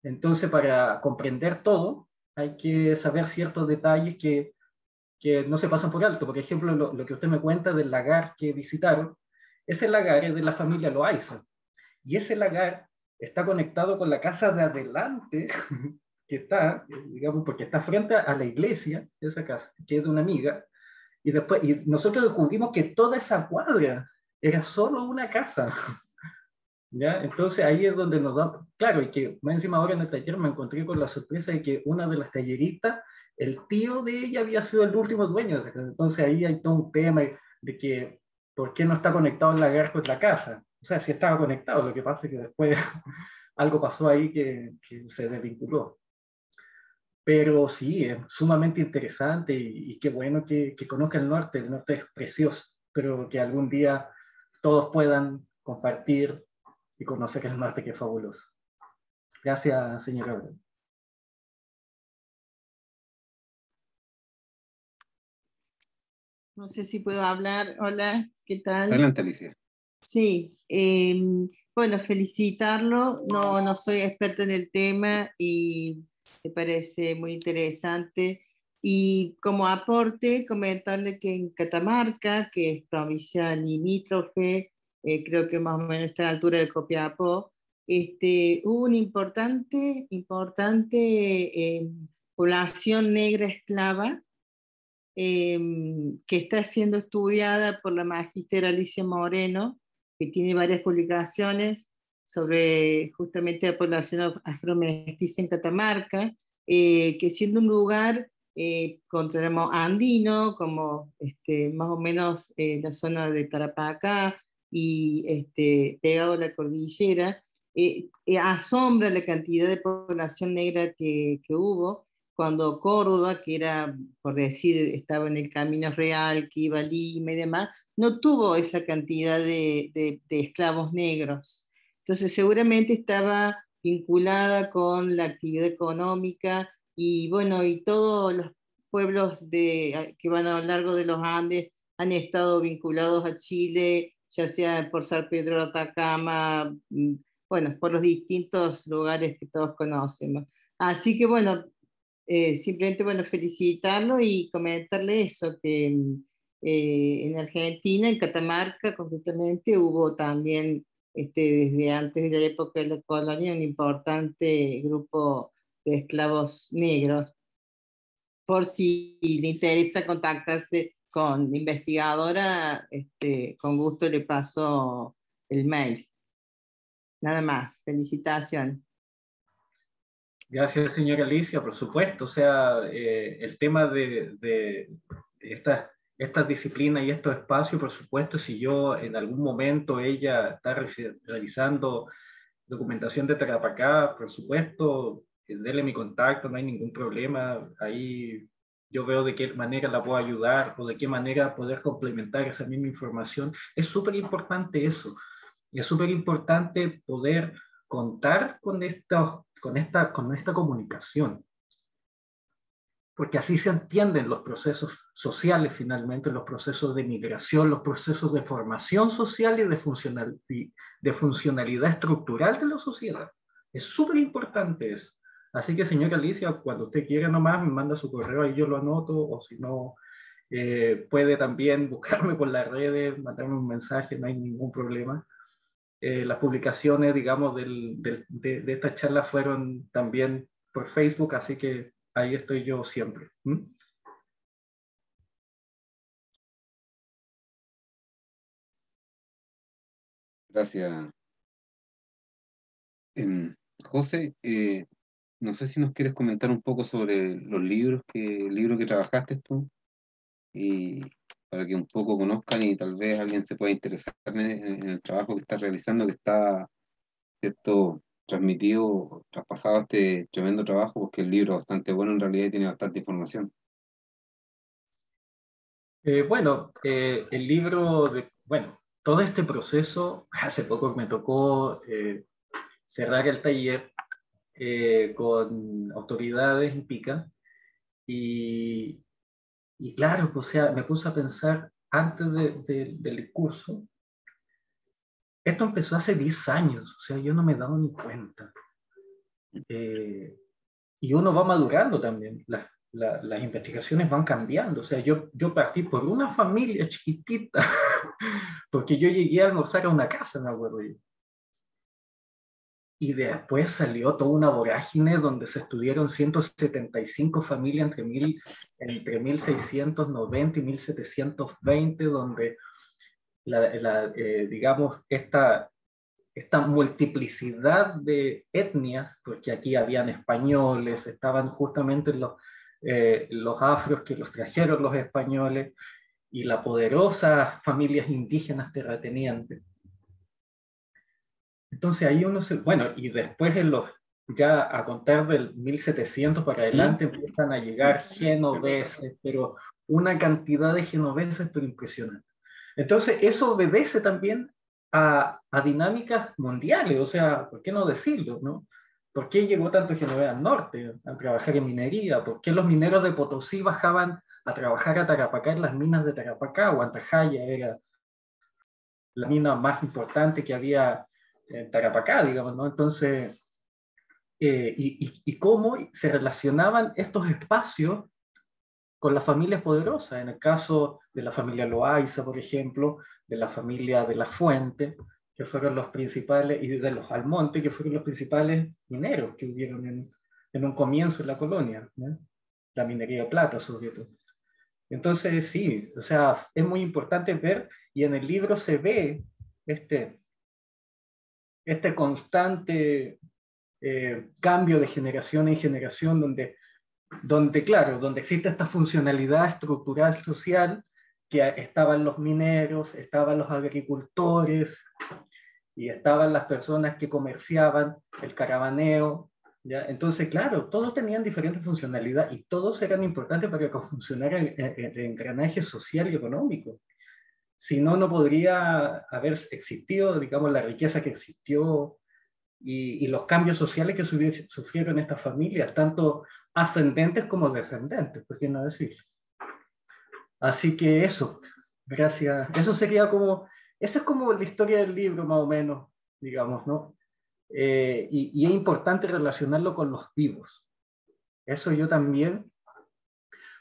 Entonces, para comprender todo, hay que saber ciertos detalles que no se pasan por alto. Por ejemplo, lo que usted me cuenta del lagar que visitaron, ese lagar es de la familia Loaiza, y ese lagar está conectado con la casa de adelante, que está, digamos, porque está frente a la iglesia, esa casa, que es de una amiga, y nosotros descubrimos que toda esa cuadra era solo una casa. ¿Ya? Entonces ahí es donde nos da, claro, y que más encima ahora en el taller me encontré con la sorpresa de que una de las talleristas, el tío de ella había sido el último dueño de esa casa. Entonces ahí hay todo un tema de que por qué no está conectado el lagar con la casa. O sea, sí estaba conectado, lo que pasa es que después algo pasó ahí que se desvinculó. Pero sí, es sumamente interesante y qué bueno que conozca el norte es precioso, pero que algún día todos puedan compartir y conocer el norte, que es fabuloso. Gracias, señor Gabriel. No sé si puedo hablar. Hola, ¿qué tal? Adelante, Alicia. Sí, bueno, felicitarlo. No soy experta en el tema y me parece muy interesante. Y como aporte, comentarle que en Catamarca, que es provincia limítrofe, creo que más o menos está a la altura de Copiapó, hubo una importante población negra esclava que está siendo estudiada por la magíster Alicia Moreno, que tiene varias publicaciones sobre justamente la población afromestiza en Catamarca, que siendo un lugar consideramos andino, como más o menos la zona de Tarapacá y pegado a la cordillera, asombra la cantidad de población negra que hubo, cuando Córdoba, que era, por decir, estaba en el camino real, que iba a Lima y demás, no tuvo esa cantidad de esclavos negros. Entonces seguramente estaba vinculada con la actividad económica y bueno, y todos los pueblos que van a lo largo de los Andes han estado vinculados a Chile, ya sea por San Pedro de Atacama, bueno, por los distintos lugares que todos conocemos. Así que bueno, simplemente, bueno, felicitarlo y comentarle eso, que en Argentina, en Catamarca concretamente, hubo también, desde antes de la época de la colonia, un importante grupo de esclavos negros. Por si le interesa contactarse con la investigadora, con gusto le paso el mail. Nada más, felicitaciones. Gracias, señora Alicia, por supuesto. O sea, el tema de estas disciplinas y estos espacios, por supuesto, si yo en algún momento ella está realizando documentación de Tarapacá, por supuesto, déle mi contacto, no hay ningún problema. Ahí yo veo de qué manera la puedo ayudar o de qué manera poder complementar esa misma información. Es súper importante eso. Es súper importante poder contar con esta comunicación, porque así se entienden los procesos sociales finalmente, los procesos de migración, los procesos de formación social y de funcionalidad estructural de la sociedad. Es súper importante eso. Así que, señora Alicia, cuando usted quiera nomás, me manda su correo y yo lo anoto, o si no, puede también buscarme por las redes, mandarme un mensaje, no hay ningún problema. Las publicaciones, digamos, de esta charla fueron también por Facebook, así que ahí estoy yo siempre. Gracias. José, no sé si nos quieres comentar un poco sobre los libros el libro que trabajaste tú, y para que un poco conozcan y tal vez alguien se pueda interesar en el trabajo que estás realizando, que está, cierto, transmitido, traspasado este tremendo trabajo, porque el libro es bastante bueno en realidad y tiene bastante información. Bueno, el libro, bueno, todo este proceso, hace poco me tocó cerrar el taller con autoridades en Pica y claro, o sea, me puse a pensar antes del curso, esto empezó hace 10 años, o sea, yo no me he dado ni cuenta. Y uno va madurando también, las investigaciones van cambiando, o sea, yo partí por una familia chiquitita, porque yo llegué a almorzar a una casa, me acuerdo yo. y después salió toda una vorágine donde se estudiaron 175 familias entre 1690 y 1720, donde digamos, esta multiplicidad de etnias, porque aquí habían españoles, estaban justamente los afros que los trajeron los españoles, y las poderosas familias indígenas terratenientes. Entonces ahí uno bueno, y después ya a contar del 1700 para adelante empiezan a llegar genoveses, pero una cantidad de genoveses pero impresionante. Entonces eso obedece también a dinámicas mundiales, o sea, ¿por qué no decirlo, no? ¿Por qué llegó tanto genovés al norte a trabajar en minería? ¿Por qué los mineros de Potosí bajaban a trabajar a Tarapacá en las minas de Tarapacá? O Antahaya era la mina más importante que había en Tarapacá, digamos, ¿no? Entonces, y cómo se relacionaban estos espacios con las familias poderosas, en el caso de la familia Loaiza, por ejemplo, de la familia de la Fuente, que fueron los principales, y de los Almonte, que fueron los principales mineros que hubieron en un comienzo en la colonia, ¿no? La minería de plata, sobre todo. Entonces, sí, o sea, es muy importante ver, y en el libro se ve este constante cambio de generación en generación, donde existe esta funcionalidad estructural social, que estaban los mineros, estaban los agricultores, y estaban las personas que comerciaban, el caravaneo, ¿ya? Entonces, claro, todos tenían diferentes funcionalidades y todos eran importantes para que funcionara el engranaje social y económico. Si no, no podría haber existido, digamos, la riqueza que existió y los cambios sociales que sufrieron estas familias, tanto ascendentes como descendentes, ¿por qué no decirlo? Así que eso, gracias. Eso sería como, esa es como la historia del libro, más o menos, digamos, ¿no? Y es importante relacionarlo con los vivos. Eso yo también,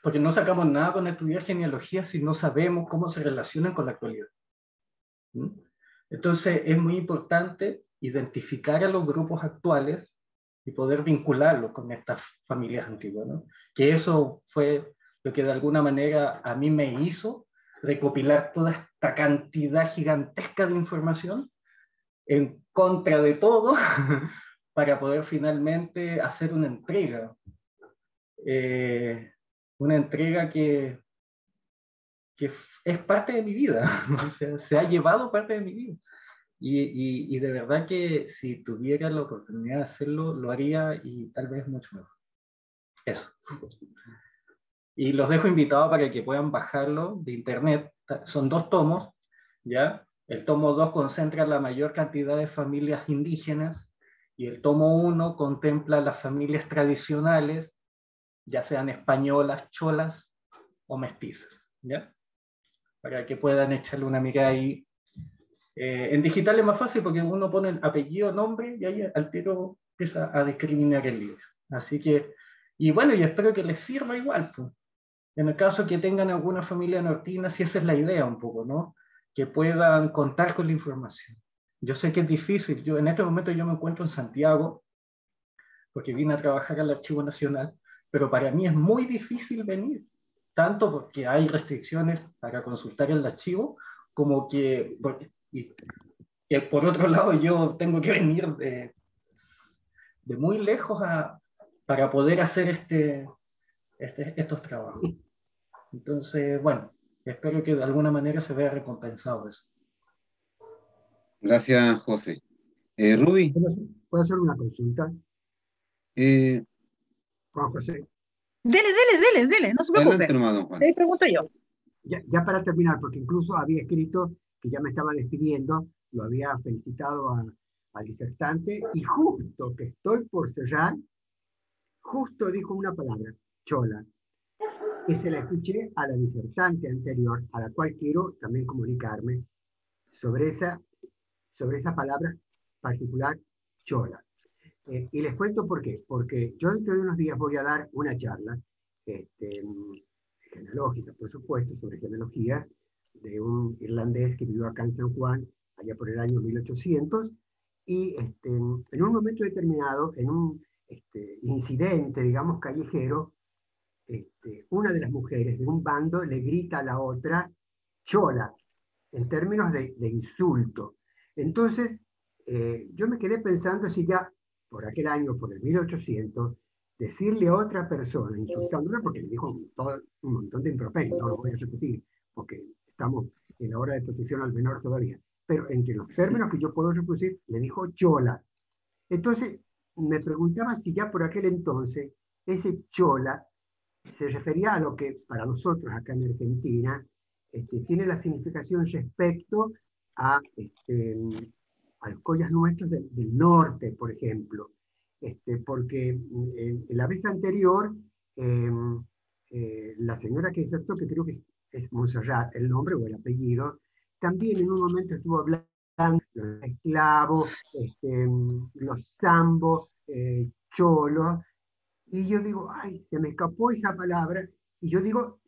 porque no sacamos nada con estudiar genealogía si no sabemos cómo se relacionan con la actualidad. ¿Mm? Entonces es muy importante identificar a los grupos actuales y poder vincularlos con estas familias antiguas, ¿no? Que eso fue lo que de alguna manera a mí me hizo recopilar toda esta cantidad gigantesca de información en contra de todo para poder finalmente hacer una entrega que es parte de mi vida, o sea, se ha llevado parte de mi vida. Y de verdad que si tuviera la oportunidad de hacerlo, lo haría y tal vez mucho mejor. Eso. Y los dejo invitados para que puedan bajarlo de internet. Son 2 tomos, ¿ya? El tomo 2 concentra la mayor cantidad de familias indígenas y el tomo 1 contempla las familias tradicionales, ya sean españolas, cholas o mestizas, ¿ya? Para que puedan echarle una mirada ahí. En digital es más fácil porque uno pone el apellido, nombre y ahí al tiro empieza a discriminar el libro. Así que, y bueno, y espero que les sirva igual, pues. En el caso que tengan alguna familia nortina, si esa es la idea un poco, ¿no? Que puedan contar con la información. Yo sé que es difícil, en este momento yo me encuentro en Santiago, porque vine a trabajar al Archivo Nacional, pero para mí es muy difícil venir, tanto porque hay restricciones para consultar el archivo, como que, y por otro lado yo tengo que venir de muy lejos para poder hacer estos trabajos. Entonces, bueno, espero que de alguna manera se vea recompensado eso. Gracias, José. Ruby. ¿Puedo hacer una consulta? Juan José. Dele, no se preocupe. Adelante nomás, don Juan. Ahí pregunto yo. Ya para terminar, porque incluso había escrito que ya me estaba despidiendo, lo había felicitado al disertante, y justo que estoy por cerrar, justo dijo una palabra, chola, que se la escuché a la disertante anterior, a la cual quiero también comunicarme sobre esa palabra particular, chola. Y les cuento por qué. Porque yo dentro de unos días voy a dar una charla genealógica, por supuesto, sobre genealogía, de un irlandés que vivió acá en San Juan, allá por el año 1800, y en un momento determinado, en un incidente, digamos, callejero, una de las mujeres de un bando le grita a la otra chola, en términos de insulto. Entonces, yo me quedé pensando si ya por aquel año, por el 1800, decirle a otra persona, insultándola, porque le dijo un montón de improperios, no lo voy a repetir, porque estamos en la hora de protección al menor todavía, pero entre los términos que yo puedo reproducir, le dijo chola. Entonces, me preguntaba si ya por aquel entonces, ese chola se refería a lo que para nosotros acá en Argentina tiene la significación respecto a los collas nuestros del norte, por ejemplo. Porque en la vez anterior, la señora que excepto, que creo que es Montserrat, el nombre o el apellido, también en un momento estuvo hablando de los esclavos, los zambos, cholos, y yo digo, ay, se me escapó esa palabra, y yo digo,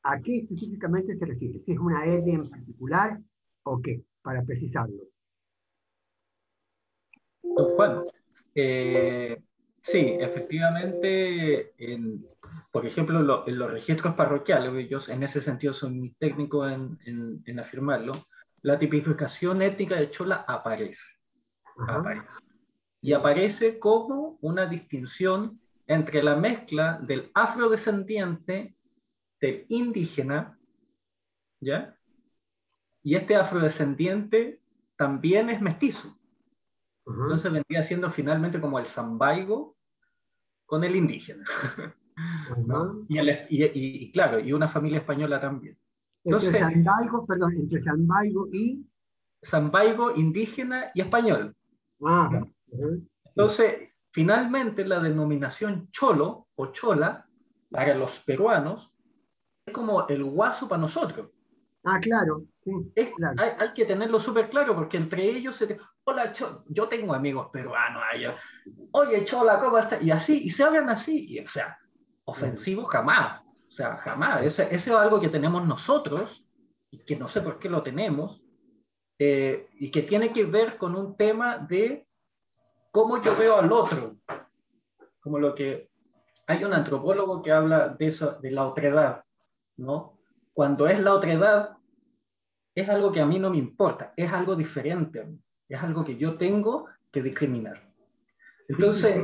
¿a qué específicamente se refiere? ¿Si es una etnia en particular o qué? Para precisarlo. Juan, sí, efectivamente, por ejemplo, en los registros parroquiales, yo en ese sentido soy muy técnico en afirmarlo, la tipificación étnica de chola aparece. Y aparece como una distinción entre la mezcla del afrodescendiente, del indígena, ¿ya? Y este afrodescendiente también es mestizo. Entonces vendría siendo finalmente como el zambaigo con el indígena. ¿No? Y claro, y una familia española también. Entonces, entre zambaigo, perdón, entre zambaigo y... Zambaigo, indígena y español. Entonces, finalmente la denominación cholo o chola para los peruanos es como el guaso para nosotros. Claro. Sí, claro. Hay que tenerlo súper claro porque entre ellos, hola, yo tengo amigos peruanos allá. Oye, chola, ¿cómo estás? Y así, y se hablan así. Y, o sea, ofensivo jamás. O sea, jamás. Eso es algo que tenemos nosotros y que no sé por qué lo tenemos y que tiene que ver con un tema de cómo yo veo al otro. Como lo que... Hay un antropólogo que habla de eso, de la otredad, ¿no? Cuando es la otredad, es algo que a mí no me importa, es algo diferente, es algo que yo tengo que discriminar. Entonces,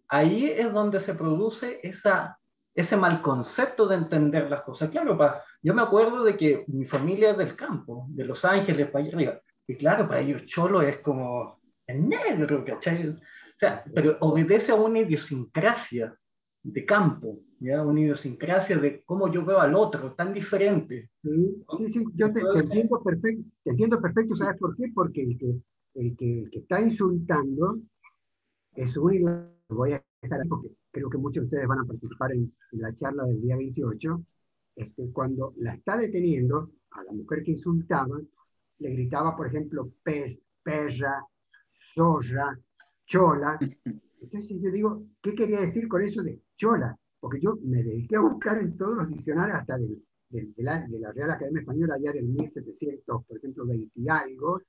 ahí es donde se produce ese mal concepto de entender las cosas. Claro, yo me acuerdo de que mi familia es del campo, de Los Ángeles, para allá arriba, y claro, para ellos cholo es como el negro, ¿cachai? O sea, pero obedece a una idiosincrasia de campo, ¿ya? Una idiosincrasia de cómo yo veo al otro, tan diferente. Sí, yo te entiendo perfecto, ¿sabes por qué? Porque el que está insultando es único, voy a estar ahí porque creo que muchos de ustedes van a participar en la charla del día 28, cuando la está deteniendo, a la mujer que insultaba, le gritaba, por ejemplo, pez, perra, zorra, chola. Entonces yo digo, ¿qué quería decir con eso de chola? Porque yo me dediqué a buscar en todos los diccionarios, hasta de la Real Academia Española, allá del 1700, por ejemplo, 20 y algo,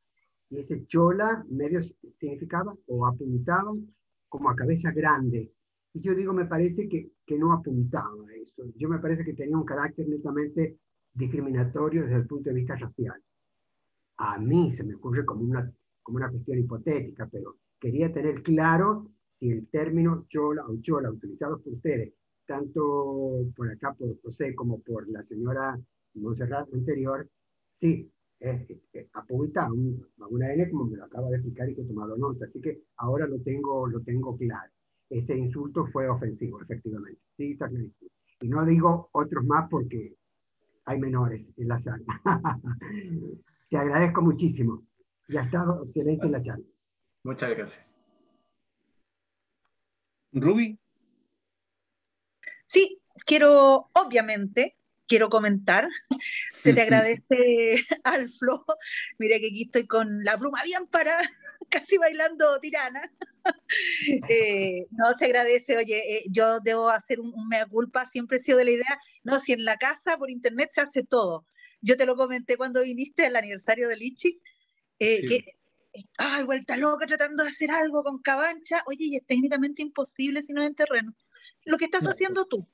y ese chola medio significaba o apuntaba como a cabeza grande. Y yo digo, me parece que no apuntaba a eso. Yo me parece que tenía un carácter netamente discriminatorio desde el punto de vista racial. A mí se me ocurre como una cuestión hipotética, pero quería tener claro si el término chola o chola utilizado por ustedes, tanto por acá por José como por la señora Montserrat anterior, sí, apunta a una N como me lo acaba de explicar y que he tomado nota, así que ahora lo tengo claro. Ese insulto fue ofensivo, efectivamente, sí, está clarísimo. Y no digo otros más porque hay menores en la sala. Te agradezco muchísimo. Ya ha estado excelente la charla. Muchas gracias. Ruby. Sí, obviamente, quiero comentar. Se te agradece, Alflo. Mira que aquí estoy con la pluma bien parada, casi bailando tirana. No, se agradece. Oye, yo debo hacer un mea culpa. Siempre he sido de la idea, no, si en la casa, por internet, se hace todo. Yo te lo comenté cuando viniste al aniversario de Lichi, que ay, vuelta loca tratando de hacer algo con Cabancha, oye, y es técnicamente imposible si no es en terreno. Lo que estás haciendo tú,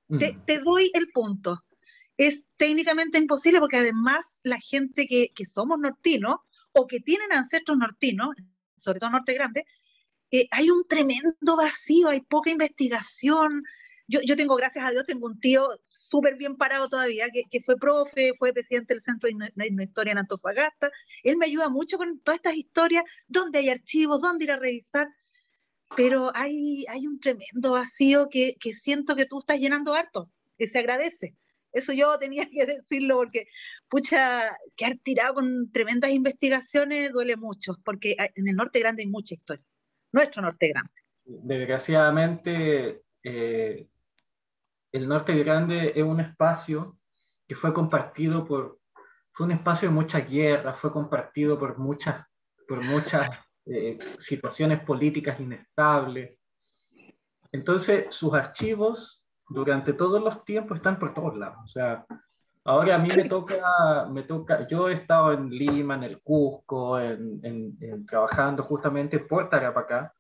te doy el punto. Es técnicamente imposible porque además la gente que somos nortinos o que tienen ancestros nortinos, sobre todo Norte Grande, hay un tremendo vacío, hay poca investigación. Yo tengo, gracias a Dios, tengo un tío súper bien parado todavía, que fue profe, fue presidente del Centro de Historia en Antofagasta. Él me ayuda mucho con todas estas historias, dónde hay archivos, dónde ir a revisar, pero hay un tremendo vacío que siento que tú estás llenando harto, que se agradece. Eso yo tenía que decirlo porque, pucha, quedar tirado con tremendas investigaciones duele mucho, porque en el Norte Grande hay mucha historia. Nuestro Norte Grande. Desgraciadamente, el Norte Grande es un espacio que fue compartido fue un espacio de muchas guerras, fue compartido por muchas situaciones políticas inestables. Entonces, sus archivos durante todos los tiempos están por todos lados. O sea, ahora a mí me toca, yo he estado en Lima, en el Cusco, trabajando justamente por Tarapacá.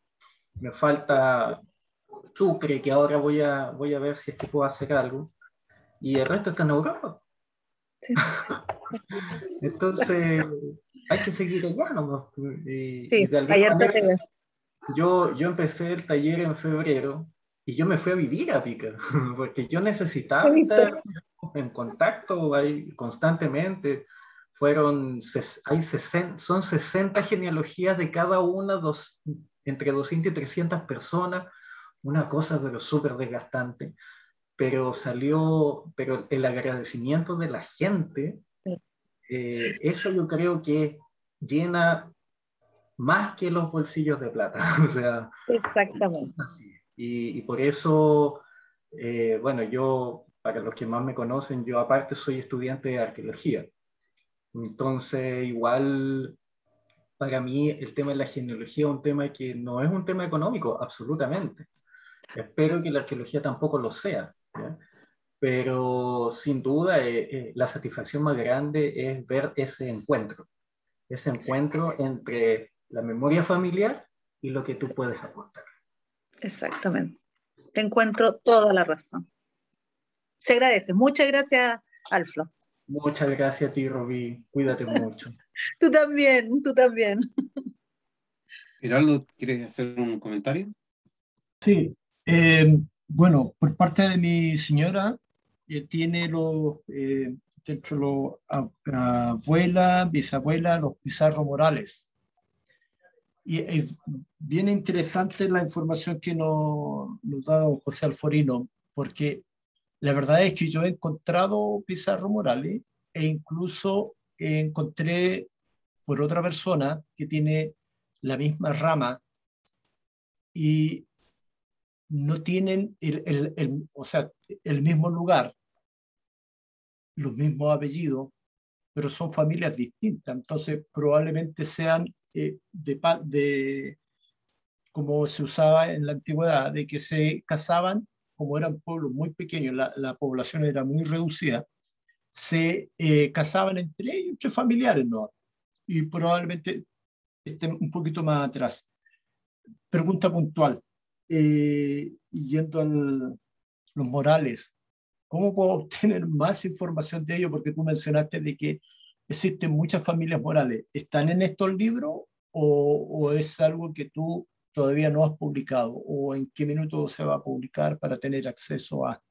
Me falta Sucre, que ahora voy a ver si es que puedo hacer algo, y el resto está en Europa. Sí. Entonces, hay que seguir allá, ¿no? Sí, y de alguna manera, yo empecé el taller en febrero, y yo me fui a vivir a Pica, porque yo necesitaba estar en contacto ahí constantemente. Son 60 genealogías de cada una, entre 200 y 300 personas, una cosa pero súper desgastante, pero el agradecimiento de la gente, eso yo creo que llena más que los bolsillos de plata. O sea, exactamente. Así. Y por eso, bueno, yo, para los que más me conocen, yo aparte soy estudiante de arqueología. Entonces, igual, para mí el tema de la genealogía es un tema que no es un tema económico, absolutamente. Espero que la arqueología tampoco lo sea, ¿ya? Pero sin duda la satisfacción más grande es ver ese encuentro entre la memoria familiar y lo que tú puedes aportar. Exactamente. Te encuentro toda la razón. Se agradece. Muchas gracias, Alflo. Muchas gracias a ti, Roby. Cuídate mucho. Tú también, tú también. Geraldo, ¿quieres hacer un comentario? Sí, bueno, por parte de mi señora, tiene dentro de los abuela, bisabuela, los Pizarro Morales. Y es bien interesante la información que nos da don José Alforino, porque la verdad es que yo he encontrado Pizarro Morales e incluso encontré por otra persona que tiene la misma rama y no tienen o sea, el mismo lugar, los mismos apellidos, pero son familias distintas. Entonces, probablemente sean como se usaba en la antigüedad, de que se casaban, como eran pueblos muy pequeños, la población era muy reducida, se casaban entre ellos, entre familiares, ¿no? Y probablemente estén un poquito más atrás. Pregunta puntual. Yendo a los Morales, ¿cómo puedo obtener más información de ellos? Porque tú mencionaste de que existen muchas familias Morales. ¿Están en estos libros o es algo que tú todavía no has publicado? ¿O en qué minuto se va a publicar para tener acceso a?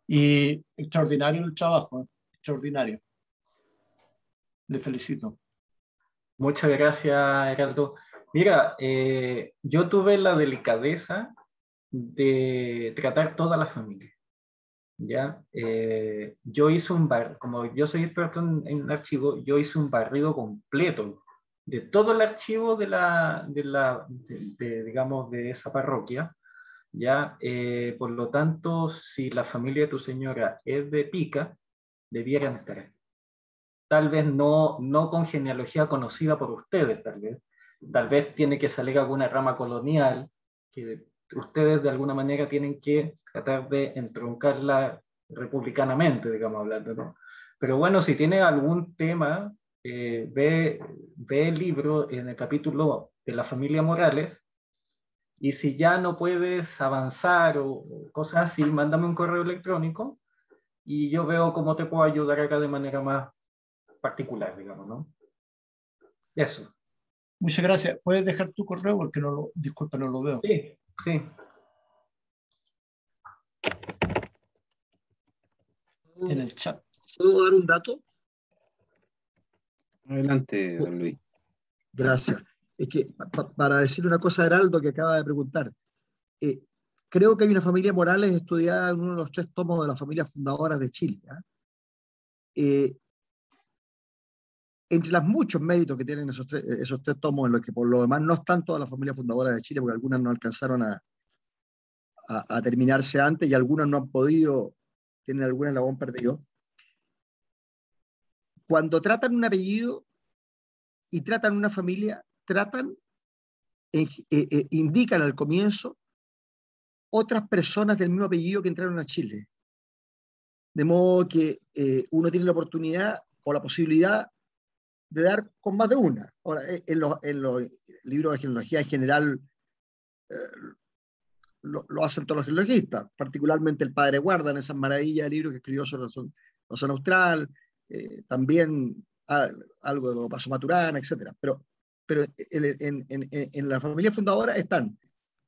Y extraordinario el trabajo, ¿eh? Extraordinario. Le felicito. Muchas gracias, Heraldo. Mira, yo tuve la delicadeza de tratar toda la familia, ¿ya? Yo hice como yo soy experto en archivo, yo hice un barrido completo de todo el archivo digamos, de esa parroquia, ¿ya? Por lo tanto, si la familia de tu señora es de Pica, debieran estar ahí. Tal vez no con genealogía conocida por ustedes, tal vez tiene que salir alguna rama colonial que ustedes de alguna manera tienen que tratar de entroncarla republicanamente, digamos hablando, ¿no? Pero bueno, si tiene algún tema ve el libro en el capítulo de la familia Morales, y si ya no puedes avanzar o cosas así, mándame un correo electrónico y yo veo cómo te puedo ayudar acá de manera más particular, digamos, ¿no? Eso. Muchas gracias. ¿Puedes dejar tu correo? Porque disculpa, no lo veo. Sí, sí. En el chat. ¿Puedo dar un dato? Adelante, don Luis. Gracias. Es que para decir una cosa a Heraldo que acaba de preguntar, creo que hay una familia Morales estudiada en uno de los 3 tomos de las familias fundadoras de Chile. Entre los muchos méritos que tienen esos tres tomos, en los que por lo demás no están todas las familias fundadoras de Chile, porque algunas no alcanzaron a terminarse antes y algunas no han podido, tienen algún eslabón perdido. Cuando tratan un apellido y tratan una familia, indican al comienzo otras personas del mismo apellido que entraron a Chile. De modo que uno tiene la oportunidad o la posibilidad de dar con más de una. Ahora, en los libros de genealogía en general lo hacen todos los genealogistas, particularmente el padre Guarda en esas maravillas de libros que escribió sobre la zona austral, también algo de lo que pasó Maturana, etc. Pero en la familia fundadora están,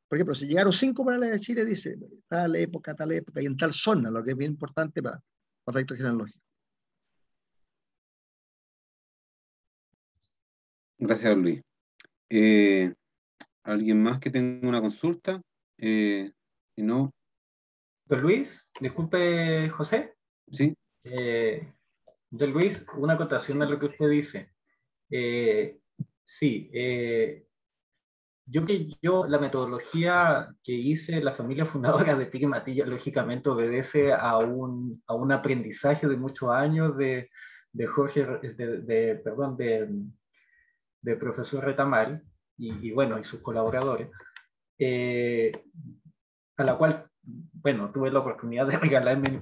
por ejemplo, si llegaron 5 Morales de Chile, dice tal época, y en tal zona, lo que es bien importante para efectos genealógicos. Gracias, don Luis. ¿Alguien más que tenga una consulta? Si no. Don Luis, disculpe, José. Sí. Don Luis, una acotación a lo que usted dice. Sí, yo la metodología que hice, la familia fundadora de Pique Matilla, lógicamente obedece a un aprendizaje de muchos años de Jorge, de profesor Retamal y bueno, y sus colaboradores, a la cual, bueno, tuve la oportunidad de regalarme,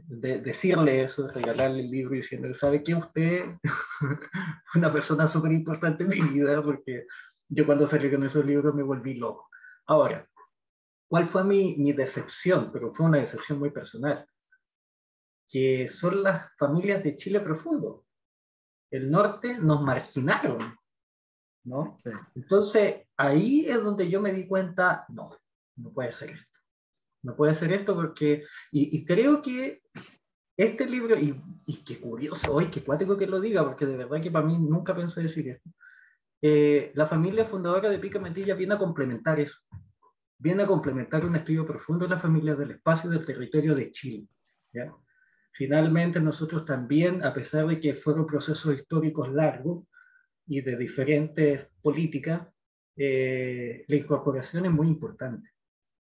de decirle eso, de regalarle el libro y diciendo, ¿sabe qué? Usted fue una persona súper importante en mi vida, porque yo cuando salí con esos libros me volví loco. Ahora, ¿cuál fue mi decepción? Pero fue una decepción muy personal, que son las familias de Chile profundo. El norte nos marginaron, ¿no? Sí. Entonces, ahí es donde yo me di cuenta, no puede ser esto. No puede ser esto porque, y creo que este libro, y qué curioso hoy, qué cuático que lo diga, porque de verdad que para mí nunca pensé decir esto, la familia fundadora de Pica Matilla viene a complementar eso, viene a complementar un estudio profundo de las familias del espacio y del territorio de Chile, ¿ya? Finalmente nosotros también, a pesar de que fueron procesos históricos largos y de diferentes políticas, la incorporación es muy importante.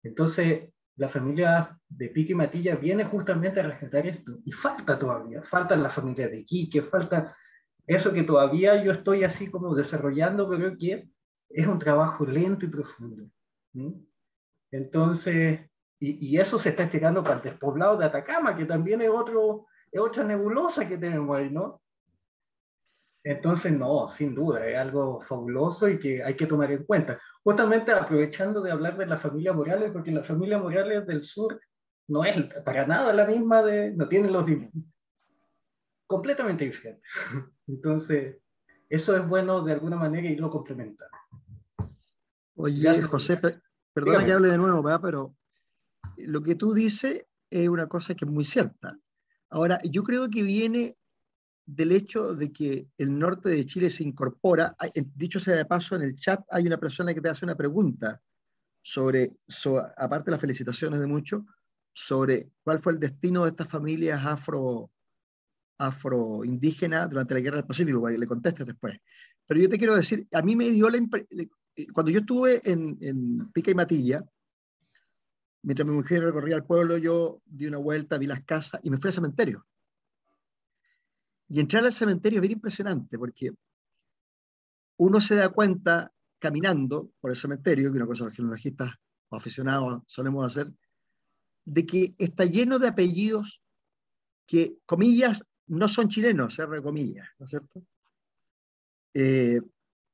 Entonces, la familia de Pique y Matilla viene justamente a rescatar esto, y falta todavía, faltan las familias de Quique, falta eso que todavía yo estoy así como desarrollando, pero que es un trabajo lento y profundo. ¿Sí? Entonces, y eso se está estirando para el despoblado de Atacama, que también es otra nebulosa que tenemos ahí, ¿no? Entonces, no, sin duda, es algo fabuloso y que hay que tomar en cuenta. Justamente aprovechando de hablar de la familia Morales, porque la familia Morales del sur no es para nada la misma, no tiene los completamente diferentes. Entonces, eso es bueno de alguna manera irlo complementando. Oye, Gracias, José, perdona dígame. que hable de nuevo, ¿verdad? Pero lo que tú dices es una cosa que es muy cierta. Ahora, yo creo que viene del hecho de que el norte de Chile se incorpora. Dicho sea de paso, en el chat hay una persona que te hace una pregunta aparte de las felicitaciones de muchos, sobre cuál fue el destino de estas familias afroindígenas durante la Guerra del Pacífico, para que le contestes después. Pero yo te quiero decir, a mí me dio cuando yo estuve en Pica y Matilla, mientras mi mujer recorría el pueblo, yo di una vuelta, vi las casas y me fui al cementerio. Y entrar al cementerio es bien impresionante, porque uno se da cuenta caminando por el cementerio, que es una cosa que los genealogistas o aficionados solemos hacer, de que está lleno de apellidos que, comillas, no son chilenos, R comillas, ¿no es cierto?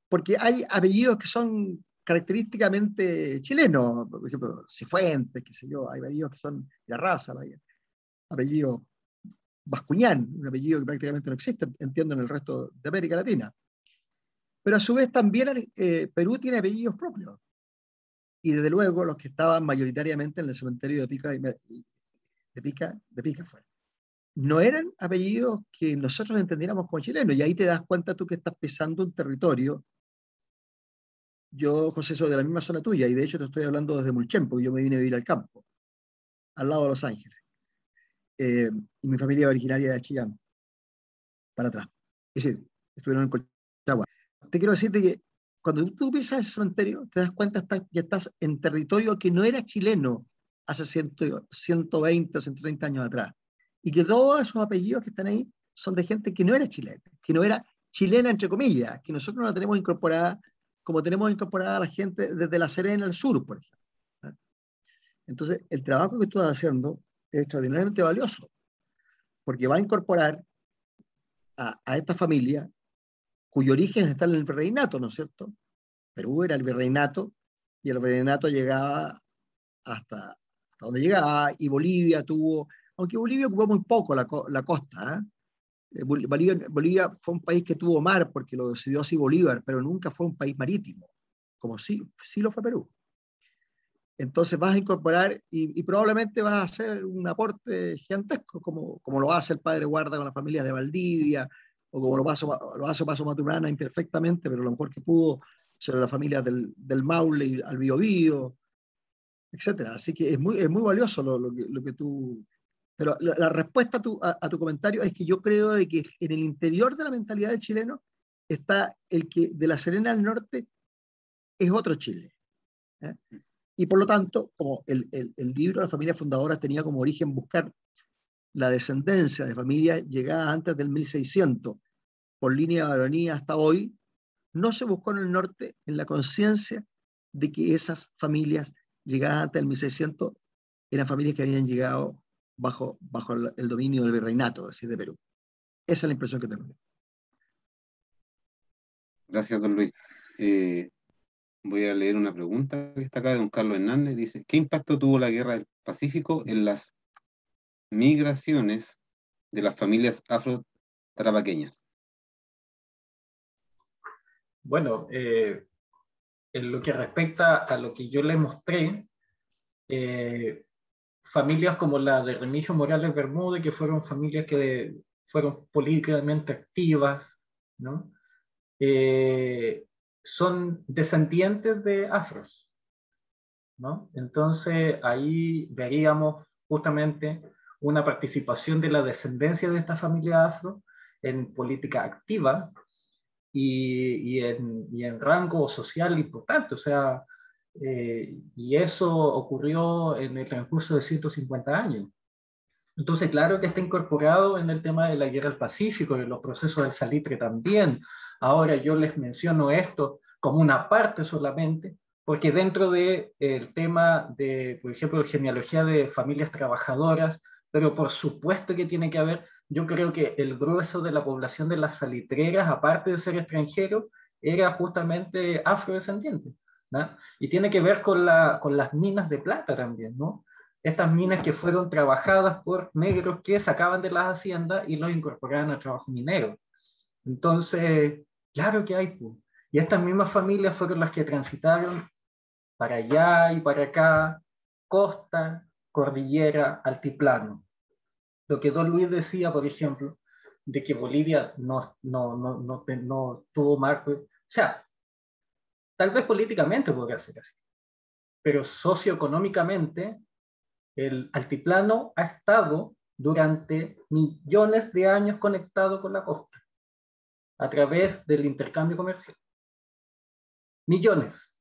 Porque hay apellidos que son característicamente chilenos, por ejemplo, Cifuentes, qué sé yo, hay apellidos que son de raza, apellido Bascuñán, un apellido que prácticamente no existe, entiendo, en el resto de América Latina. Pero a su vez también Perú tiene apellidos propios. Y desde luego los que estaban mayoritariamente en el cementerio de Pica fue. No eran apellidos que nosotros entendiéramos como chilenos, y ahí te das cuenta tú que estás pisando un territorio. Yo, José, soy de la misma zona tuya, y de hecho te estoy hablando desde Mulchen, porque yo me vine a vivir al campo, al lado de Los Ángeles. Y mi familia originaria de Chillán, para atrás. Es decir, estuvieron en Colchagua. Te quiero decirte que cuando tú pisas ese cementerio, te das cuenta ya estás en territorio que no era chileno hace 120 o 130 años atrás. Y que todos esos apellidos que están ahí son de gente que no era chilena, que no era chilena, entre comillas, que nosotros no la tenemos incorporada como tenemos incorporada a la gente desde La Serena al sur, por ejemplo. Entonces, el trabajo que tú estás haciendo es extraordinariamente valioso, porque va a incorporar a esta familia cuyo origen está en el virreinato, ¿no es cierto? Perú era el virreinato, y el virreinato llegaba hasta donde llegaba, y Bolivia tuvo, aunque Bolivia ocupó muy poco la costa, Bolivia fue un país que tuvo mar porque lo decidió así Bolívar, pero nunca fue un país marítimo, como sí lo fue Perú. Entonces vas a incorporar y probablemente vas a hacer un aporte gigantesco, como lo hace el padre Guarda con las familias de Valdivia, o como lo hace Paso Maturana imperfectamente, pero lo mejor que pudo sobre las familias del Maule y al Biobío, etc. Así que es muy valioso lo que tú... Pero la respuesta a tu comentario es que yo creo de que en el interior de la mentalidad del chileno está el que de La Serena al norte es otro Chile. Y por lo tanto, como el libro de la familia fundadora tenía como origen buscar la descendencia de familias llegadas antes del 1600 por línea de varonía hasta hoy, no se buscó en el norte en la conciencia de que esas familias llegadas antes del 1600 eran familias que habían llegado bajo el dominio del virreinato, es decir, de Perú. Esa es la impresión que tengo. Gracias, don Luis. Voy a leer una pregunta que está acá de don Carlos Hernández. Dice, ¿qué impacto tuvo la Guerra del Pacífico en las migraciones de las familias afro-tarapaqueñas? Bueno, en lo que respecta a lo que yo les mostré, familias como la de Remigio Morales Bermúdez, que fueron familias que fueron políticamente activas, ¿no? Son descendientes de afros, ¿no? Entonces ahí veríamos justamente una participación de la descendencia de esta familia afro en política activa y en rango social importante, o sea, y eso ocurrió en el transcurso de 150 años. Entonces, claro que está incorporado en el tema de la guerra del Pacífico, en los procesos del salitre también. Ahora yo les menciono esto como una parte solamente, porque dentro del tema de, por ejemplo, genealogía de familias trabajadoras, pero por supuesto que tiene que haber, yo creo que el grueso de la población de las salitreras, aparte de ser extranjero, era justamente afrodescendiente, ¿no? Y tiene que ver con las minas de plata también, ¿no? Estas minas que fueron trabajadas por negros que sacaban de las haciendas y los incorporaban al trabajo minero. Entonces, claro que hay, pues. Y estas mismas familias fueron las que transitaron para allá y para acá, costa, cordillera, altiplano. Lo que don Luis decía, por ejemplo, de que Bolivia no tuvo marco, o sea, tal vez políticamente podría ser así, pero socioeconómicamente el altiplano ha estado durante millones de años conectado con la costa a través del intercambio comercial. Millones.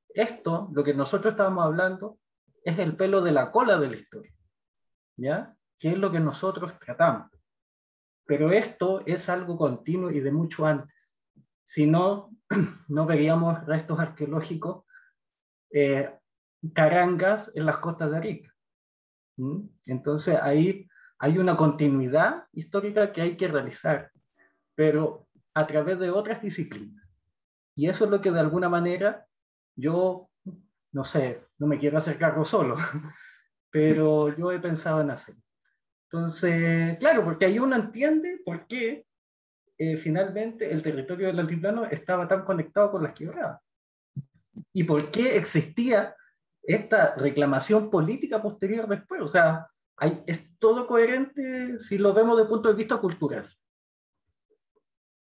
Esto, lo que nosotros estábamos hablando, es el pelo de la cola de la historia, ¿ya? Que es lo que nosotros tratamos. Pero esto es algo continuo y de mucho antes. Si no, no veríamos restos arqueológicos carangas en las costas de Arica. Entonces ahí hay una continuidad histórica que hay que realizar, pero a través de otras disciplinas. Y eso es lo que de alguna manera yo, no sé, no me quiero hacer cargo solo, pero yo he pensado en hacer. Entonces, claro, porque ahí uno entiende por qué finalmente el territorio del altiplano estaba tan conectado con las quebradas. Y por qué existía esta reclamación política posterior después. O sea, es todo coherente si lo vemos desde el punto de vista cultural.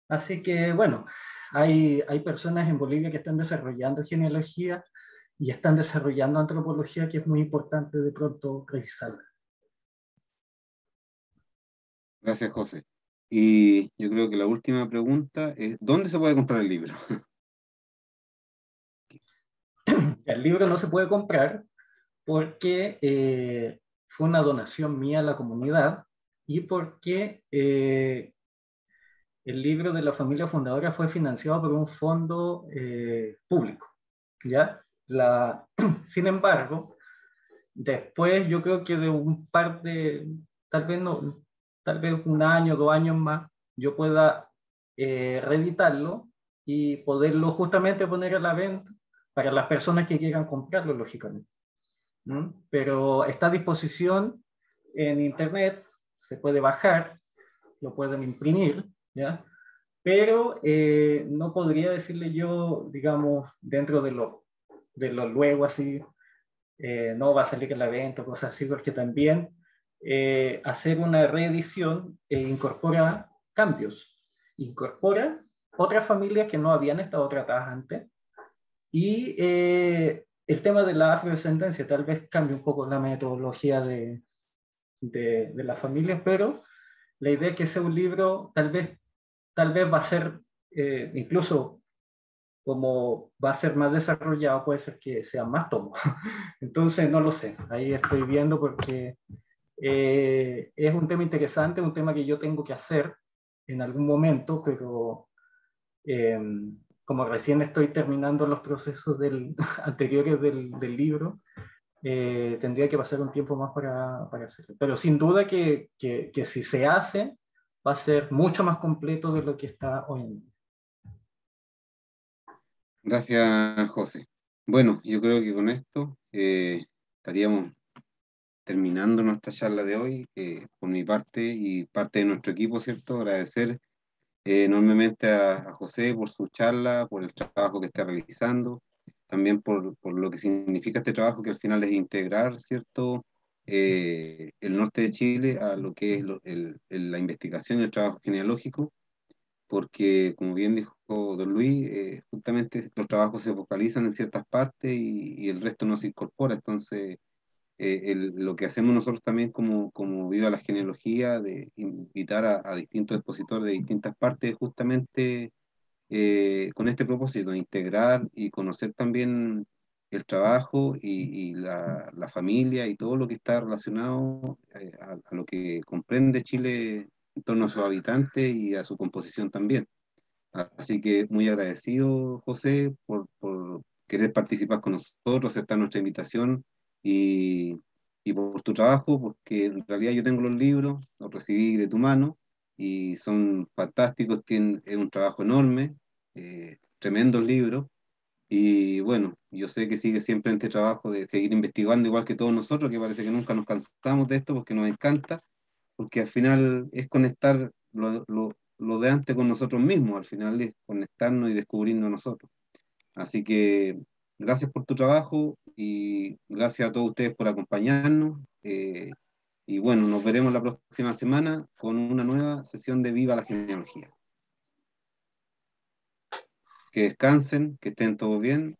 Así que, bueno, hay personas en Bolivia que están desarrollando genealogía y están desarrollando antropología, que es muy importante de pronto revisarla. Gracias, José. Y yo creo que la última pregunta es, ¿dónde se puede comprar el libro? El libro no se puede comprar porque fue una donación mía a la comunidad y porque el libro de la familia fundadora fue financiado por un fondo público, ¿ya? Sin embargo, después yo creo que de un par de, tal vez un año, 2 años más, yo pueda reeditarlo y poderlo justamente poner a la venta para las personas que quieran comprarlo, lógicamente. ¿Mm? Pero está a disposición en internet, se puede bajar, lo pueden imprimir, ¿ya? Pero no podría decirle yo, digamos, dentro de lo luego así, no va a salir en la venta o cosas así, porque también hacer una reedición incorpora cambios, incorpora otras familias que no habían estado tratadas antes, y el tema de la afrodescendencia tal vez cambie un poco la metodología de las familias, pero la idea es que sea un libro, tal vez va a ser, incluso como va a ser más desarrollado, puede ser que sean más tomos. Entonces, no lo sé, ahí estoy viendo porque es un tema interesante, un tema que yo tengo que hacer en algún momento, pero como recién estoy terminando los procesos anteriores del libro, tendría que pasar un tiempo más para hacerlo. Pero sin duda que si se hace, va a ser mucho más completo de lo que está hoy en día. Gracias, José. Bueno, yo creo que con esto estaríamos terminando nuestra charla de hoy. Por mi parte y parte de nuestro equipo, ¿cierto? Agradecer enormemente a José por su charla, por el trabajo que está realizando, también por lo que significa este trabajo, que al final es integrar, ¿cierto? El norte de Chile a lo que es la investigación y el trabajo genealógico, porque, como bien dijo don Luis, justamente los trabajos se focalizan en ciertas partes y el resto no se incorpora. Entonces, lo que hacemos nosotros también como Viva la Genealogía, de invitar a distintos expositores de distintas partes, justamente con este propósito, de integrar y conocer también el trabajo y la familia y todo lo que está relacionado a lo que comprende Chile en torno a sus habitantes y a su composición también. Así que muy agradecido, José, por querer participar con nosotros, aceptar nuestra invitación y, y por tu trabajo, porque en realidad yo tengo los libros, los recibí de tu mano y son fantásticos, es un trabajo enorme, tremendos libros. Y bueno, yo sé que sigue siempre en este trabajo de seguir investigando, igual que todos nosotros, que parece que nunca nos cansamos de esto porque nos encanta, porque al final es conectar lo de antes con nosotros mismos, al final es conectarnos y descubrirnos nosotros. Así que gracias por tu trabajo y gracias a todos ustedes por acompañarnos. Y bueno, nos veremos la próxima semana con una nueva sesión de Viva la Genealogía. Que descansen, que estén todos bien.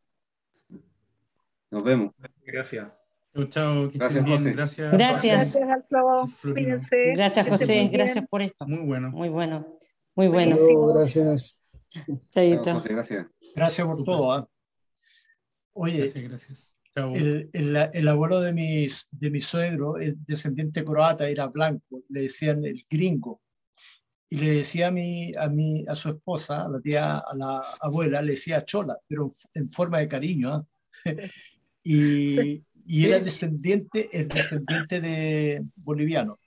Nos vemos. Gracias. Chao, chao, que Gracias, estén bien. José. Gracias. Gracias. Gracias, Alfredo. Florino. Cuídense. Gracias, que estén José. muy bien. Gracias por esto. Muy bueno. Muy bueno. Muy bueno. Buenísimo. Gracias. Chao, Chaito. José, gracias. Gracias por Súper. todo. ¿Ah? Oye, Gracias. Chao. el abuelo de mi suegro, el descendiente croata, era blanco, le decían el gringo. Y le decía a su esposa, a la tía, a la abuela, le decía chola, pero en forma de cariño. ¿Ah? Y era es descendiente de boliviano.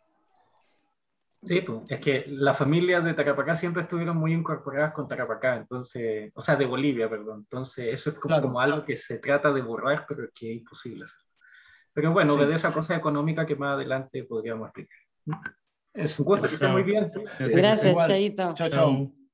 Sí, pues, es que las familias de Tarapacá siempre estuvieron muy incorporadas con Tarapacá, entonces, o sea, de Bolivia, perdón. Entonces, eso es como, Claro. como algo que se trata de borrar, pero es que es imposible hacer. Pero bueno, Sí, de esa sí. cosa económica que más adelante podríamos explicar. Eso. Un gusto, que esté muy bien. ¿sí? Gracias. Gracias, Igual. Chaito. Chao, chao. Chao.